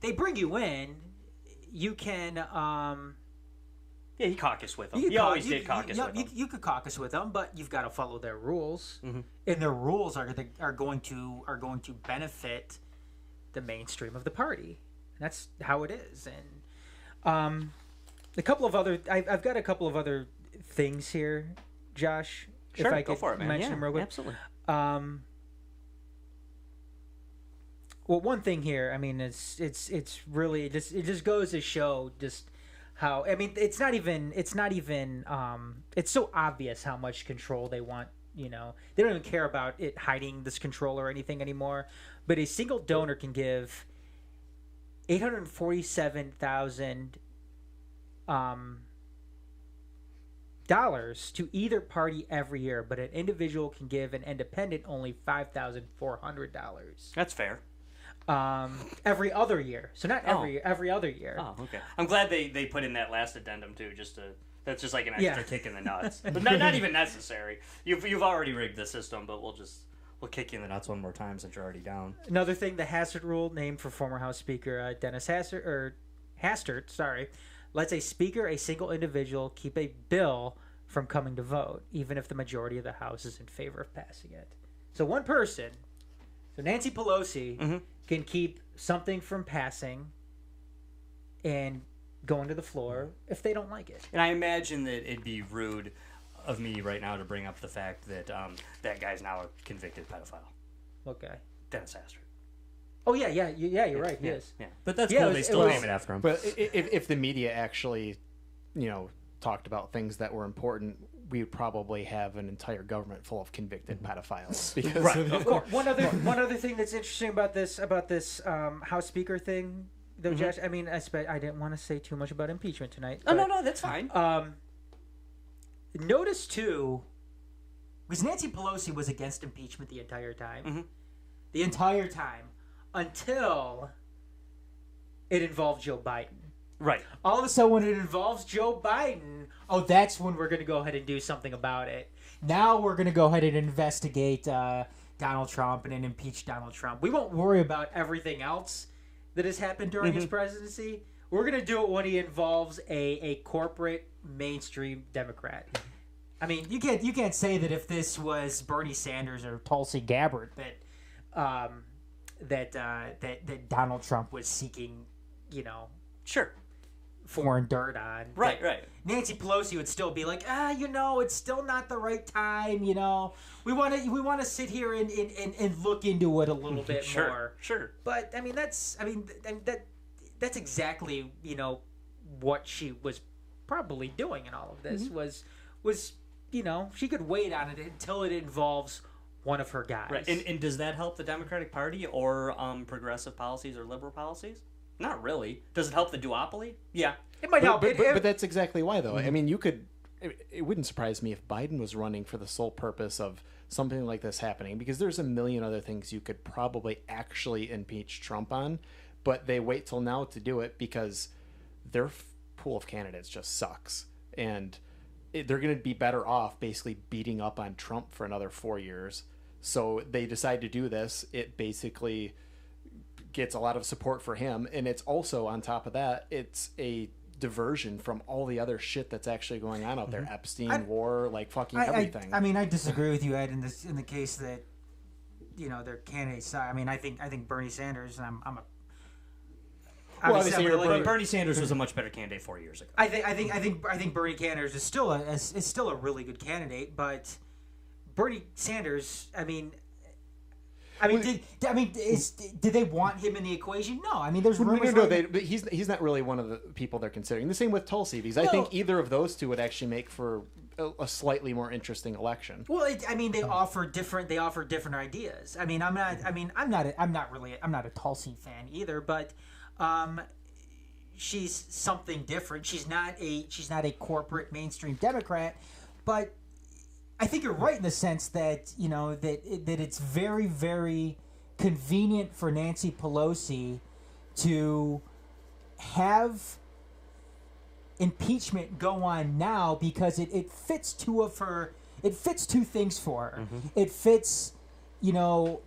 They bring you in. You can. He caucused with them. He always did caucus with them. You could caucus with them, but you've got to follow their rules, and their rules are going to benefit the mainstream of the party. And that's how it is. And a couple of other. I've got a couple of other things here, Josh. Sure, if I go could for it, man. mention them real quick. Absolutely. Well, one thing here, I mean, it's really it just goes to show just how, I mean, it's so obvious how much control they want. They don't even care about it hiding this control or anything anymore. But a single donor can give $847,000 to either party every year, but an individual can give an independent only $5,400. That's fair. Every other year, so not every other year. Oh, okay. I'm glad they put in that last addendum too, that's just like an extra kick in the nuts, but not even necessary. You've already rigged the system, but we'll kick you in the nuts one more time since you're already down. Another thing, the Hastert rule, named for former House Speaker Dennis Hastert. Sorry. Lets a speaker, a single individual, keep a bill from coming to vote, even if the majority of the House is in favor of passing it. So one person, Nancy Pelosi, can keep something from passing and going to the floor if they don't like it. And I imagine that it'd be rude of me right now to bring up the fact that that guy's now a convicted pedophile. What guy? Dennis Hastert. Oh yeah, you're right. He is. Yeah, but that's Yeah, cool. it They was- still it was- name it after him. But if the media actually, talked about things that were important, we would probably have an entire government full of convicted pedophiles. Because Right, of course. One other thing that's interesting about this House Speaker thing, though, Josh. I mean, I didn't want to say too much about impeachment tonight. Oh, but, no, that's fine. Notice too, because Nancy Pelosi was against impeachment the entire time. The entire time until it involved Joe Biden. Right. All of a sudden, when it involves Joe Biden, that's when we're going to go ahead and do something about it. Now we're going to go ahead and investigate Donald Trump and then impeach Donald Trump. We won't worry about everything else that has happened during his presidency. We're going to do it when he involves a corporate mainstream Democrat. I mean, you can't say that if this was Bernie Sanders or Tulsi Gabbard that Donald Trump was seeking, Sure. foreign dirt on. Right, That right. Nancy Pelosi would still be like, it's still not the right time. We want to sit here and look into it a little bit Sure. more. Sure. But that's exactly what she was probably doing in all of this was she could wait on it until it involves one of her guys. Right. And does that help the Democratic Party or progressive policies or liberal policies? Not really. Does it help the duopoly? Yeah. It might help. But that's exactly why, though. I mean, it wouldn't surprise me if Biden was running for the sole purpose of something like this happening, because there's a million other things you could probably actually impeach Trump on, but they wait till now to do it because their pool of candidates just sucks. And they're going to be better off basically beating up on Trump for another 4 years. So they decide to do this. It basically gets a lot of support for him, and it's also, on top of that, it's a diversion from all the other shit that's actually going on out there. Epstein, war, fucking everything. I mean, I disagree with you, Ed, in the case that their candidates. I mean, I think Bernie Sanders, and I'm a. Obviously, Bernie Sanders was a much better candidate 4 years ago. I think Bernie Sanders is still a really good candidate, but Bernie Sanders, did they want him in the equation? No. I mean, there's rumors. He's not really one of the people they're considering. The same with Tulsi, because I think either of those two would actually make for a slightly more interesting election. Well, they offer different ideas. I mean, I'm not a Tulsi fan either, but she's something different. She's not a corporate mainstream Democrat, but I think you're right in the sense that that it's very, very convenient for Nancy Pelosi to have impeachment go on now because it fits two things for her. It fits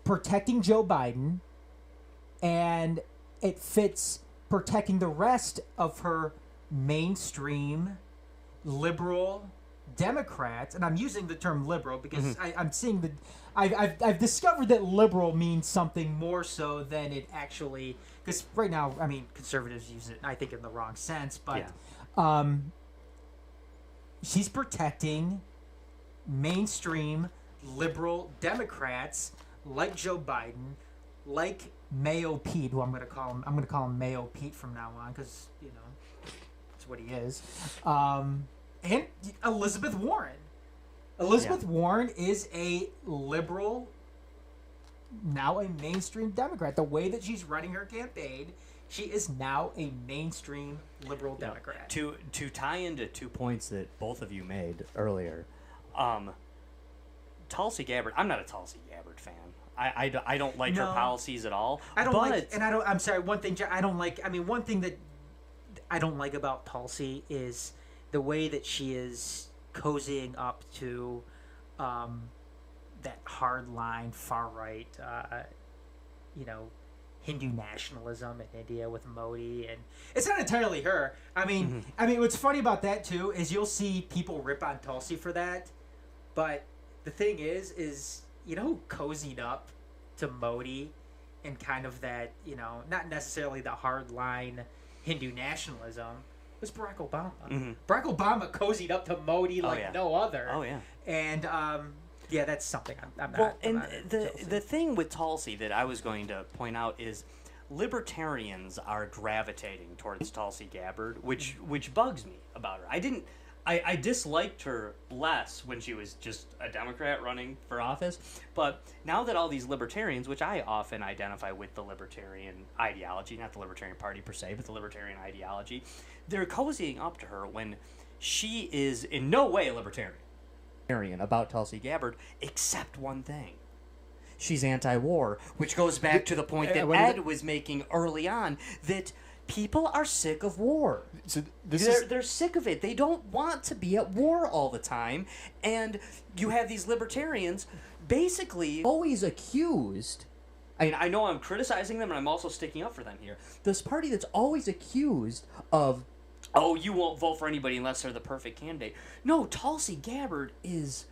protecting Joe Biden, and it fits protecting the rest of her mainstream liberal Democrats, and I'm using the term liberal because I'm seeing that I've discovered that liberal means something more so than it actually, because right now, I mean, conservatives use it, I think, in the wrong sense, but she's protecting mainstream liberal Democrats like Joe Biden, like Mayo Pete, who I'm going to call him Mayo Pete from now on, because that's what he is. And Elizabeth Warren. Elizabeth Warren is a liberal, now a mainstream Democrat. The way that she's running her campaign, she is now a mainstream liberal Democrat. To tie into 2 points that both of you made earlier, Tulsi Gabbard. I'm not a Tulsi Gabbard fan. I don't like her policies at all. I'm sorry. One thing I don't like. I mean, one thing that I don't like about Tulsi is the way that she is cozying up to that hardline, far right, Hindu nationalism in India with Modi, and it's not entirely her. I mean, what's funny about that too is you'll see people rip on Tulsi for that, but the thing is who cozied up to Modi and kind of that, not necessarily the hardline Hindu nationalism was Barack Obama. Barack Obama cozied up to Modi like no other. Oh yeah. And yeah, that's something I'm not. Well, I'm and not Chelsea. the thing with Tulsi that I was going to point out is libertarians are gravitating towards Tulsi Gabbard, which bugs me about her. I disliked her less when she was just a Democrat running for office, but now that all these libertarians, which I often identify with the libertarian ideology, not the Libertarian Party per se, but the libertarian ideology, they're cozying up to her when she is in no way a libertarian about Tulsi Gabbard, except one thing. She's anti-war, which goes back to the point that Ed was making early on, that people are sick of war. So they're sick of it. They don't want to be at war all the time. And you have these libertarians basically always accused. I mean, I know I'm criticizing them, and I'm also sticking up for them here. This party that's always accused of, oh, you won't vote for anybody unless they're the perfect candidate. No, Tulsi Gabbard is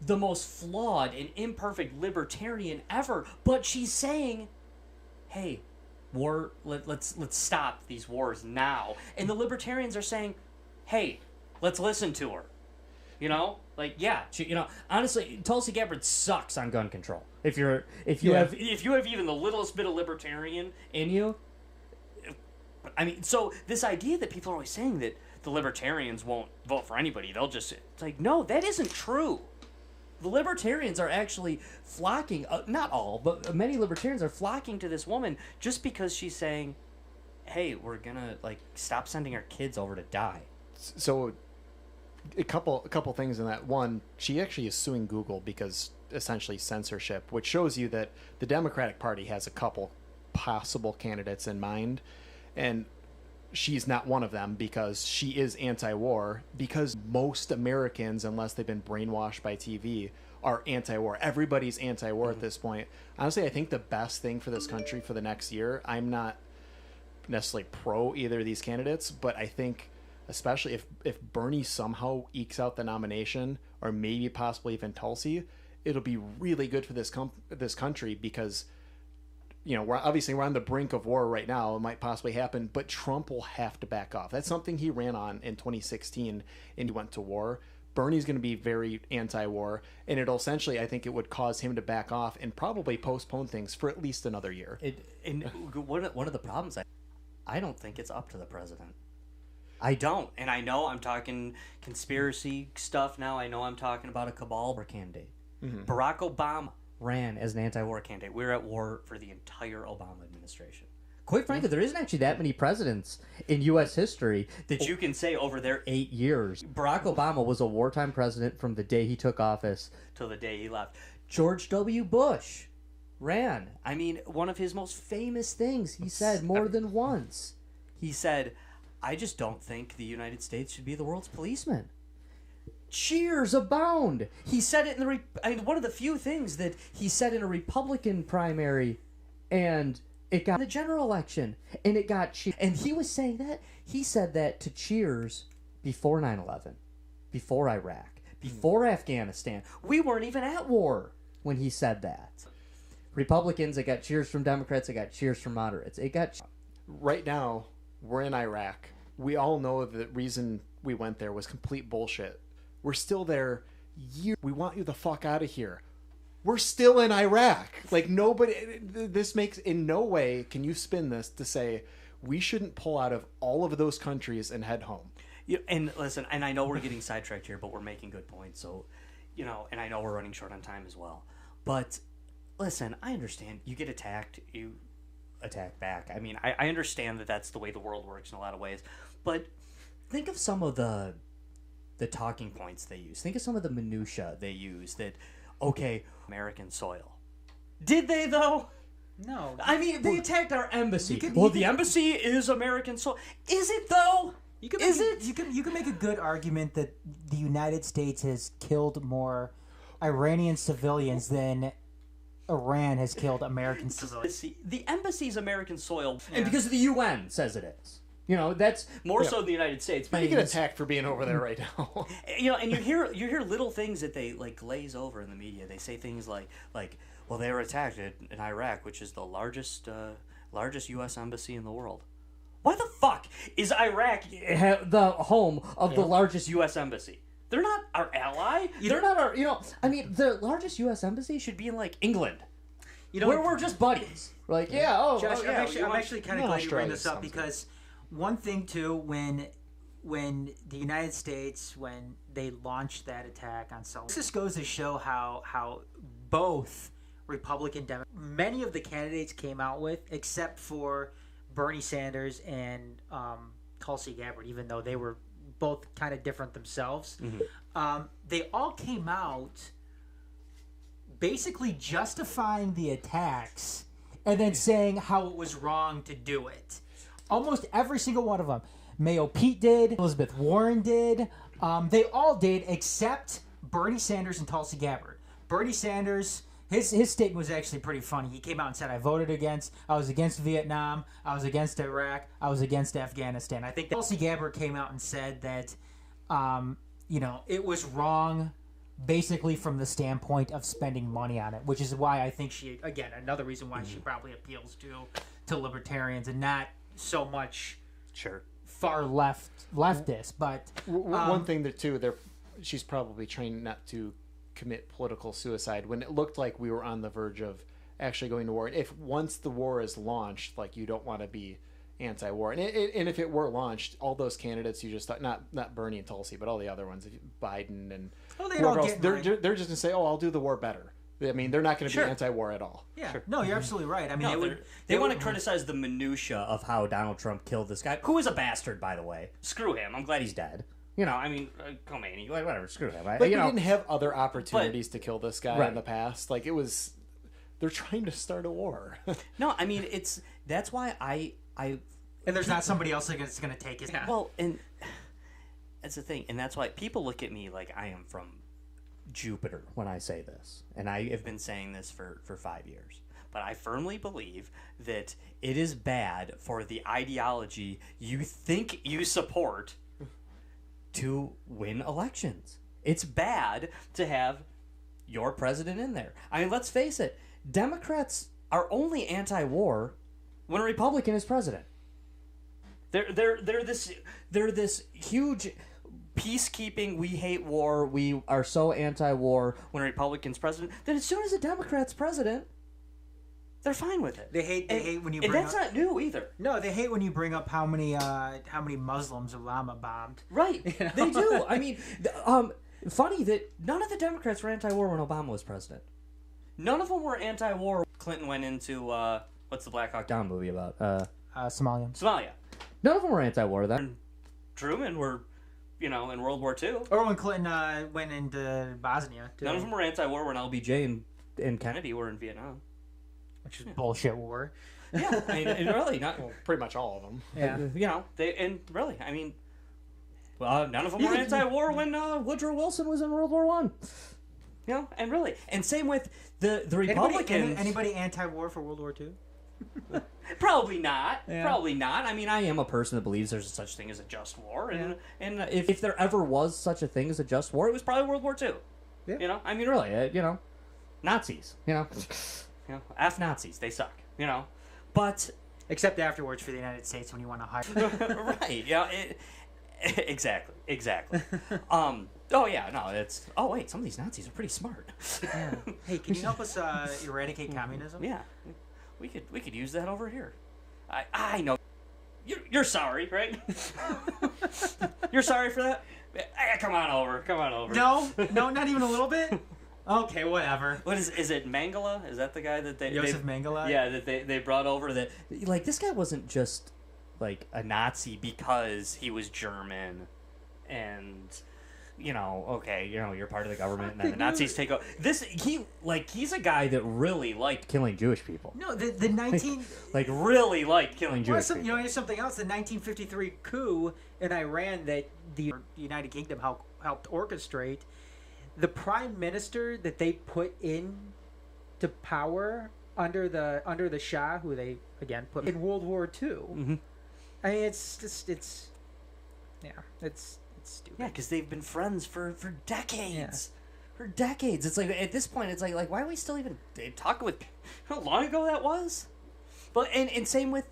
the most flawed and imperfect libertarian ever. But she's saying, hey, war, let's stop these wars now. And the libertarians are saying, hey, let's listen to her. You know, like, yeah, honestly, Tulsi Gabbard sucks on gun control. If you have even the littlest bit of libertarian in you, I mean, so this idea that people are always saying that the libertarians won't vote for anybody, they'll just, it's like, no, that isn't true. The libertarians are actually flocking, not all, but many libertarians are flocking to this woman just because she's saying, hey, we're gonna, like, stop sending our kids over to die. So a couple things in that. One, she actually is suing Google because essentially censorship, which shows you that the Democratic Party has a couple possible candidates in mind, and she's not one of them because she is anti-war, because most Americans, unless they've been brainwashed by TV, are anti-war. Everybody's anti-war at this point. Honestly, I think the best thing for this country for the next year, I'm not necessarily pro either of these candidates, but I think especially if Bernie somehow ekes out the nomination, or maybe possibly even Tulsi, it'll be really good for this country, because we're on the brink of war right now. It might possibly happen, but Trump will have to back off. That's something he ran on in 2016 and he went to war. Bernie's going to be very anti-war, and it'll essentially, I think it would cause him to back off and probably postpone things for at least another year. And one of the problems, I don't think it's up to the president. I don't. And I know I'm talking conspiracy stuff now. I know I'm talking about a cabal candidate. Mm-hmm. Barack Obama ran as an anti-war candidate. We were at war for the entire Obama administration. Quite frankly, there isn't actually that many presidents in U.S. history that you can say over their 8 years. Barack Obama was a wartime president from the day he took office till the day he left. George W. Bush ran. I mean, one of his most famous things he said more than once. He said, I just don't think the United States should be the world's policeman. Cheers abound. He said it in one of the few things that he said in a Republican primary, and it got the general election, and it got cheers. And he was saying that. He said that to cheers before 9/11, before Iraq, before Afghanistan. We weren't even at war when he said that. Republicans, it got cheers from Democrats, it got cheers from moderates. Right now, we're in Iraq. We all know the reason we went there was complete bullshit. We're still there. We want you the fuck out of here. We're still in Iraq. Like, nobody, this makes, in no way can you spin this to say we shouldn't pull out of all of those countries and head home. And listen, and I know we're getting sidetracked here, but we're making good points. So, and I know we're running short on time as well. But listen, I understand. You get attacked, you attack back. I mean, I understand that that's the way the world works in a lot of ways. But think of some of the talking points they use. Think of some of the minutia they use. That, okay, American soil. Did they though? No. I mean, they attacked our embassy. The embassy is American soil. Is it though? You can make a good argument that the United States has killed more Iranian civilians than Iran has killed American civilians. The embassy is American soil, and because the UN says it is. That's more so in the United States. But you get attacked for being over there right now. And you hear little things that they like glaze over in the media. They say things like, well, they were attacked in Iraq, which is the largest U.S. embassy in the world. Why the fuck is Iraq the home of the largest U.S. embassy? They're not our ally. They're not our, I mean, the largest U.S. embassy should be in, like, England. Where we're just buddies. Like, Josh, yeah. I'm actually kind of glad you bring this up because one thing, too, when the United States, when they launched that attack on Sullivan, this just goes to show how both Republican, Democrat, many of the candidates came out with, except for Bernie Sanders and Tulsi Gabbard, even though they were both kind of different themselves. They all came out basically justifying the attacks and then saying how it was wrong to do it. Almost every single one of them. Mayo Pete did. Elizabeth Warren did. They all did except Bernie Sanders and Tulsi Gabbard. Bernie Sanders, his statement was actually pretty funny. He came out and said, I was against Vietnam, I was against Iraq, I was against Afghanistan. I think that Tulsi Gabbard came out and said that, it was wrong basically from the standpoint of spending money on it, which is why I think she, again, another reason why she probably appeals to libertarians and not so much far leftists. But one thing that too, she's probably trying not to commit political suicide when it looked like we were on the verge of actually going to war. And if once the war is launched, like, you don't want to be anti-war, and if it were launched, all those candidates you just thought, not Bernie and Tulsi, but all the other ones, Biden and whoever else, they're just gonna say, oh, I'll do the war better. I mean, they're not going to be anti-war at all. Yeah, no, you're absolutely right. I mean, they want to criticize the minutia of how Donald Trump killed this guy, who is a bastard, by the way. Screw him. I'm glad he's dead. I mean, Khomeini, whatever. Screw him. But we didn't have other opportunities to kill this guy in the past. Like, they're trying to start a war. No, I mean, that's why I. And there's not somebody else that's going to take his. Well, and that's the thing, and that's why people look at me like I am from Jupiter when I say this, and I have been saying this for 5 years. But I firmly believe that it is bad for the ideology you think you support to win elections. It's bad to have your president in there. I mean, let's face it, Democrats are only anti-war when a Republican is president. They're this huge peacekeeping, we hate war, we are so anti-war when a Republican's president. Then as soon as a Democrat's president, they're fine with it. They hate when you bring up... And that's not new either. No, they hate when you bring up how many Muslims Obama bombed. Right. They do. I mean, funny that none of the Democrats were anti-war when Obama was president. None of them were anti-war. Clinton went into, what's the Black Hawk Down movie about? Somalia. None of them were anti-war then. Truman were, in World War II. Or when Clinton went into Bosnia, too. None of them were anti-war when LBJ and Kennedy were in Vietnam. Which is bullshit war. Yeah, I mean, and really, not... Well, pretty much all of them. Yeah. None of them were anti-war when Woodrow Wilson was in World War I. And really, and same with the Republicans. Anybody anti-war for World War II? Probably not. Yeah. Probably not. I mean, I am a person that believes there's such thing as a just war, and if there ever was such a thing as a just war, it was probably World War II. Yeah. I mean, really, Nazis. F Nazis, they suck. But except afterwards for the United States when you want to hide. Right. Yeah. Exactly. Oh yeah. No. It's. Oh wait. Some of these Nazis are pretty smart. Yeah. Hey, can you help us eradicate communism? Yeah. We could use that over here. I know. You're sorry, right? You're sorry for that? Come on over. No, not even a little bit. Okay, whatever. What is it? Mangala? Is that the guy that Joseph Mangala? Yeah, that they brought over. That, like, this guy wasn't just like a Nazi because he was German, and you're part of the government, and then the Nazis take over. He's a guy that really liked killing Jewish people. No, the 19 really liked killing Jewish people. Here's something else. The 1953 coup in Iran that the United Kingdom helped orchestrate. The prime minister that they put in to power under the Shah, who they again put in World War II. Mm-hmm. I mean, it's stupid. Yeah, because they've been friends for decades. Yeah. For decades. It's like, at this point, it's like why are we still even talking with how long ago that was? But and same with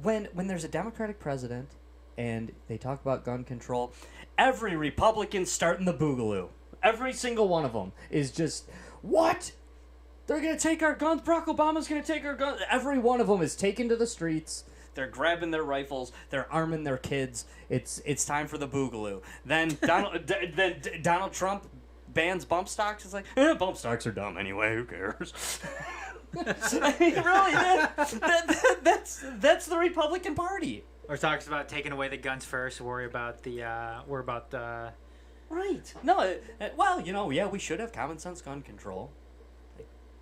when there's a Democratic president and they talk about gun control, every Republican's starting the boogaloo. Every single one of them is just, what? They're going to take our guns? Barack Obama's going to take our guns? Every one of them is taken to the streets. They're grabbing their rifles. They're arming their kids. It's time for the boogaloo. Then Donald Trump bans bump stocks. It's like, bump stocks are dumb anyway. Who cares? I mean, really, that's the Republican Party. Or talks about taking away the guns first. Worry about the Right. No. Well, yeah, we should have common sense gun control.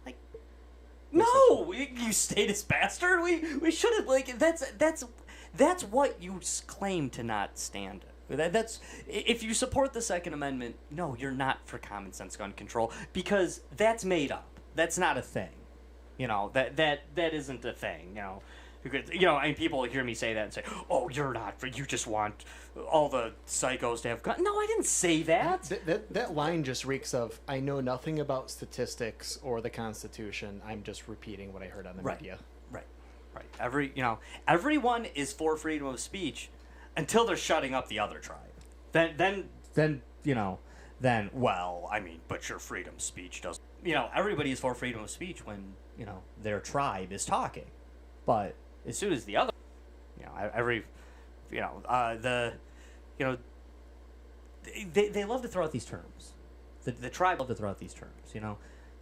Like, no, you statist bastard. We should have, like, that's what you claim to not stand. That's if you support the Second Amendment. No, you're not for common sense gun control because that's made up. That's not a thing. That isn't a thing. Because, I mean, people hear me say that and say, "Oh, you're not for. You just want all the psychos to have guns." No, I didn't say that. That line just reeks of, I know nothing about statistics or the Constitution. I'm just repeating what I heard on the media. Right. Everyone is for freedom of speech until they're shutting up the other tribe. Then, well, I mean, but your freedom of speech doesn't. Everybody is for freedom of speech when, their tribe is talking. But as soon as the other, they love to throw out these terms. The tribe love to throw out these terms.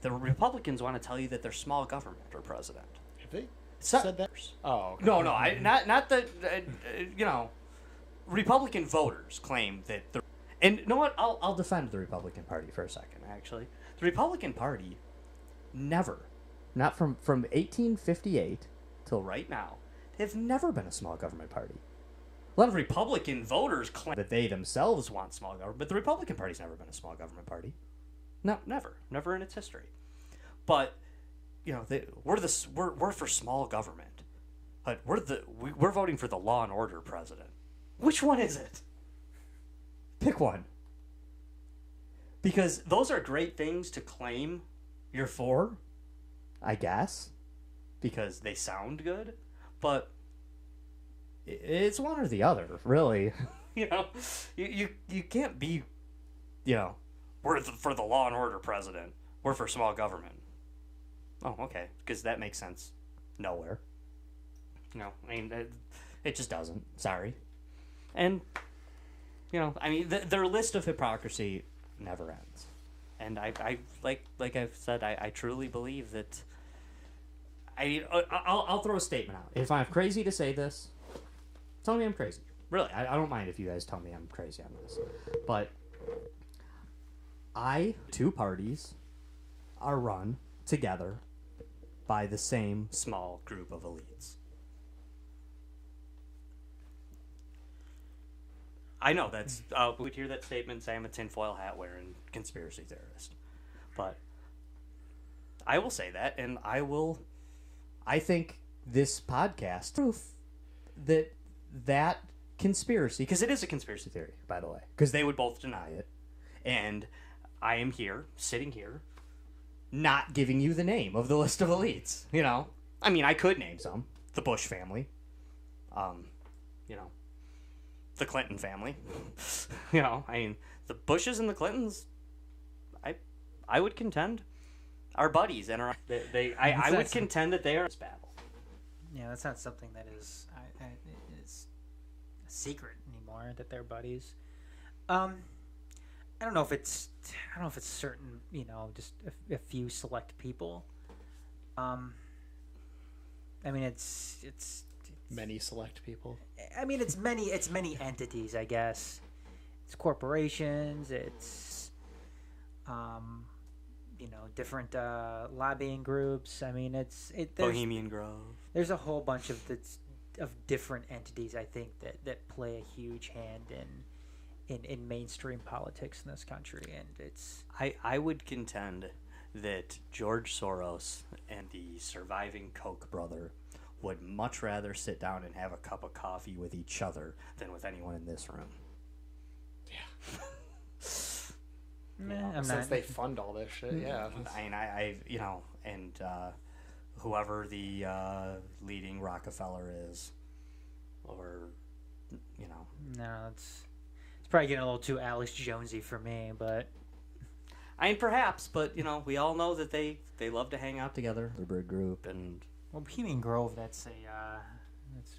The Republicans want to tell you that they're small government or president. Have they said that? Oh, okay. No, not the, Republican voters claim that the, and you know what? I'll defend the Republican Party for a second. Actually, the Republican Party never, not from 1858 till right now, they've never been a small government party. A lot of Republican voters claim that they themselves want small government, but the Republican Party's never been a small government party. No, never in its history. But we're for small government, but we're voting for the law and order president. Which one is it? Pick one. Because those are great things to claim you're for, I guess, because they sound good, but it's one or the other, really. You can't be, we're for the law and order president. We're for small government. Oh, okay, because that makes sense. Nowhere. I mean, it just doesn't. Sorry. And, I mean, their list of hypocrisy never ends. And I like I've said, I truly believe that. I'll throw a statement out. If I'm crazy to say this, tell me I'm crazy. Really, I don't mind if you guys tell me I'm crazy on this. But two parties are run together by the same small group of elites. I know that's we'd hear that statement and say I'm a tinfoil hat wearing conspiracy theorist, but I will say that, and I think this podcast proof that conspiracy, because it is a conspiracy theory, by the way, because they would both deny it, and I am here, sitting here, not giving you the name of the list of elites. I mean, I could name some: the Bush family, the Clinton family. I mean, the Bushes and the Clintons, I would contend, are buddies, and I would contend that they are in this battle. Yeah, that's not something that is a secret anymore, that they're buddies. I don't know if it's certain, just a few select people. I mean, it's many select people. I mean, it's many entities, I guess. It's corporations. It's different lobbying groups. I mean, there's Bohemian Grove. There's a whole bunch of different entities, I think, that play a huge hand in mainstream politics in this country, and it's. I would contend that George Soros and the surviving Koch brother would much rather sit down and have a cup of coffee with each other than with anyone in this room. Yeah. Since they fund all this shit, yeah. I mean, and whoever the leading Rockefeller is, or you know. No, it's probably getting a little too Alex Jonesy for me, but I mean, perhaps, but you know, we all know that they love to hang out together, the Bird Group, and well, Bohemian Grove, that's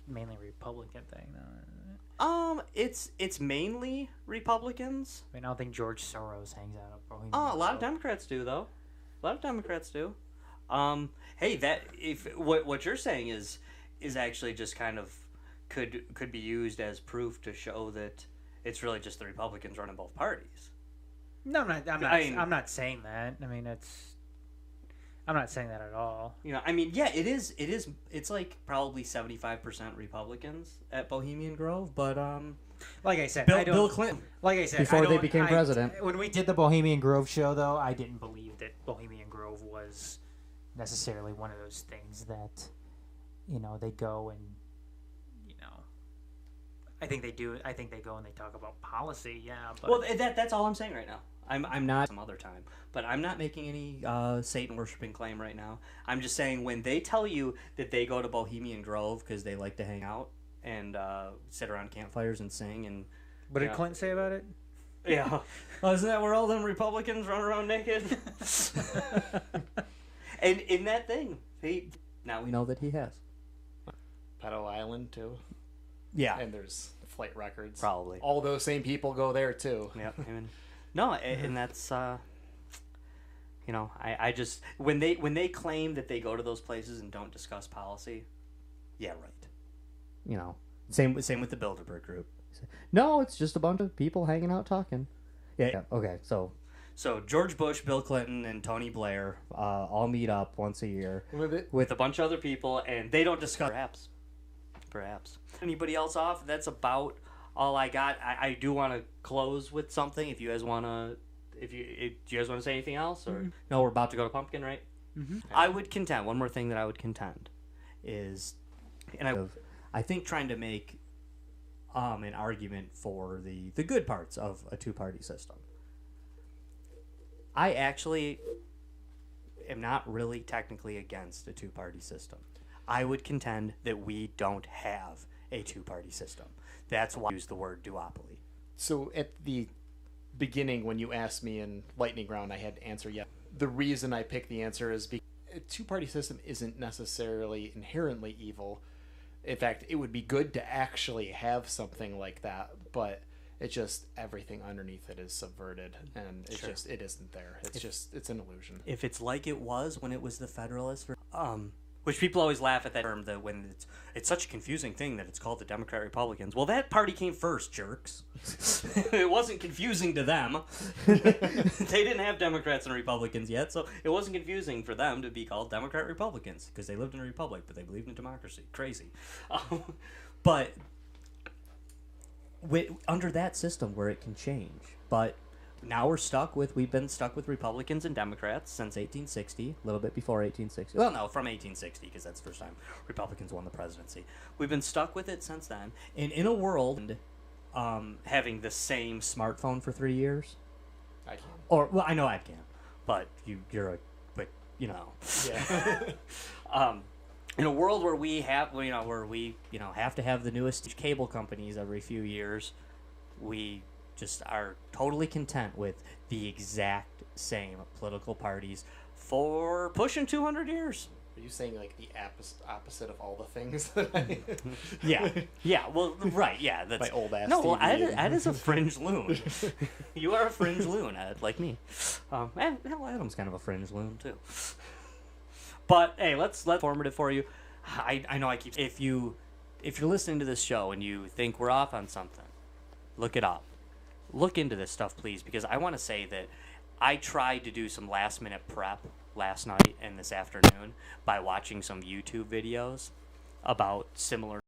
mainly a Republican thing, though. it's mainly Republicans. I mean, I don't think George Soros hangs out at Bohemian. A lot of Grove. Democrats do, though. A lot of Democrats do. Hey, that if what you're saying is actually just kind of could be used as proof to show that it's really just the Republicans running both parties. No, I'm not saying that. I mean, I'm not saying that at all. You know, I mean, yeah, it is. It's like probably 75% Republicans at Bohemian Grove, but Like I said, Bill Clinton. Like I said, Before they became president. When we did the Bohemian Grove show, though, I didn't believe that Bohemian Grove was necessarily one of those things that, you know, they go and, you know, I think they do. I think they go and they talk about policy. Yeah. But, Well, that's all I'm saying right now. I'm not some other time, but I'm not making any Satan worshiping claim right now. I'm just saying when they tell you that they go to Bohemian Grove because they like to hang out and sit around campfires and sing and. what did Clinton say about it? Yeah. Oh, isn't that where all them Republicans run around naked? And in that thing, now we know that he has. Pedo Island too. Yeah. And there's flight records. Probably. All those same people go there too. Yep. No, and that's you know, I just when they claim that they go to those places and don't discuss policy, yeah, right. You know, same with the Bilderberg group. No, it's just a bunch of people hanging out talking. Yeah. Okay. So George Bush, Bill Clinton, and Tony Blair all meet up once a year with a bunch of other people, and they don't discuss. Perhaps. Anybody else off? That's about all I got. I do want to close with something. If you guys want to, do you guys want to say anything else, or no? We're about to go to Pumpkin, right? Mm-hmm. I would contend. One more thing that I would contend is, and I think trying to make an argument for the good parts of a two-party system. I actually am not really technically against a two-party system. I would contend that we don't have a two-party system. That's why I use the word duopoly. So at the beginning, when you asked me in Lightning Round, I had to answer yes. The reason I picked the answer is because a two-party system isn't necessarily inherently evil. In fact, it would be good to actually have something like that, but it's just everything underneath it is subverted, and it's it isn't there. It's an illusion. If it's like it was when it was the Federalists, which people always laugh at that term, that when it's such a confusing thing that it's called the Democrat Republicans. Well, that party came first, jerks. It wasn't confusing to them. They didn't have Democrats and Republicans yet, so it wasn't confusing for them to be called Democrat Republicans because they lived in a republic, but they believed in democracy. Crazy. But under that system where it can change, but now we've been stuck with Republicans and Democrats since 1860, a little bit before 1860. Well, no, from 1860, because that's the first time Republicans won the presidency. We've been stuck with it since then. And in a world having the same smartphone for 3 years. I can. Or, well, I know I can, but you know. Yeah. In a world where we have to have the newest cable companies every few years, we just are totally content with the exact same political parties for pushing 200 years. Are you saying like the opposite of all the things that I... Yeah, well, right, yeah. That's, my old ass No, well, TV Ed is a fringe loon. You are a fringe loon, Ed, like me. And Adam's kind of a fringe loon, too. But, hey, let's formative for you. I know I keep... If you're listening to this show and you think we're off on something, look it up. Look into this stuff, please, because I want to say that I tried to do some last-minute prep last night and this afternoon by watching some YouTube videos about similar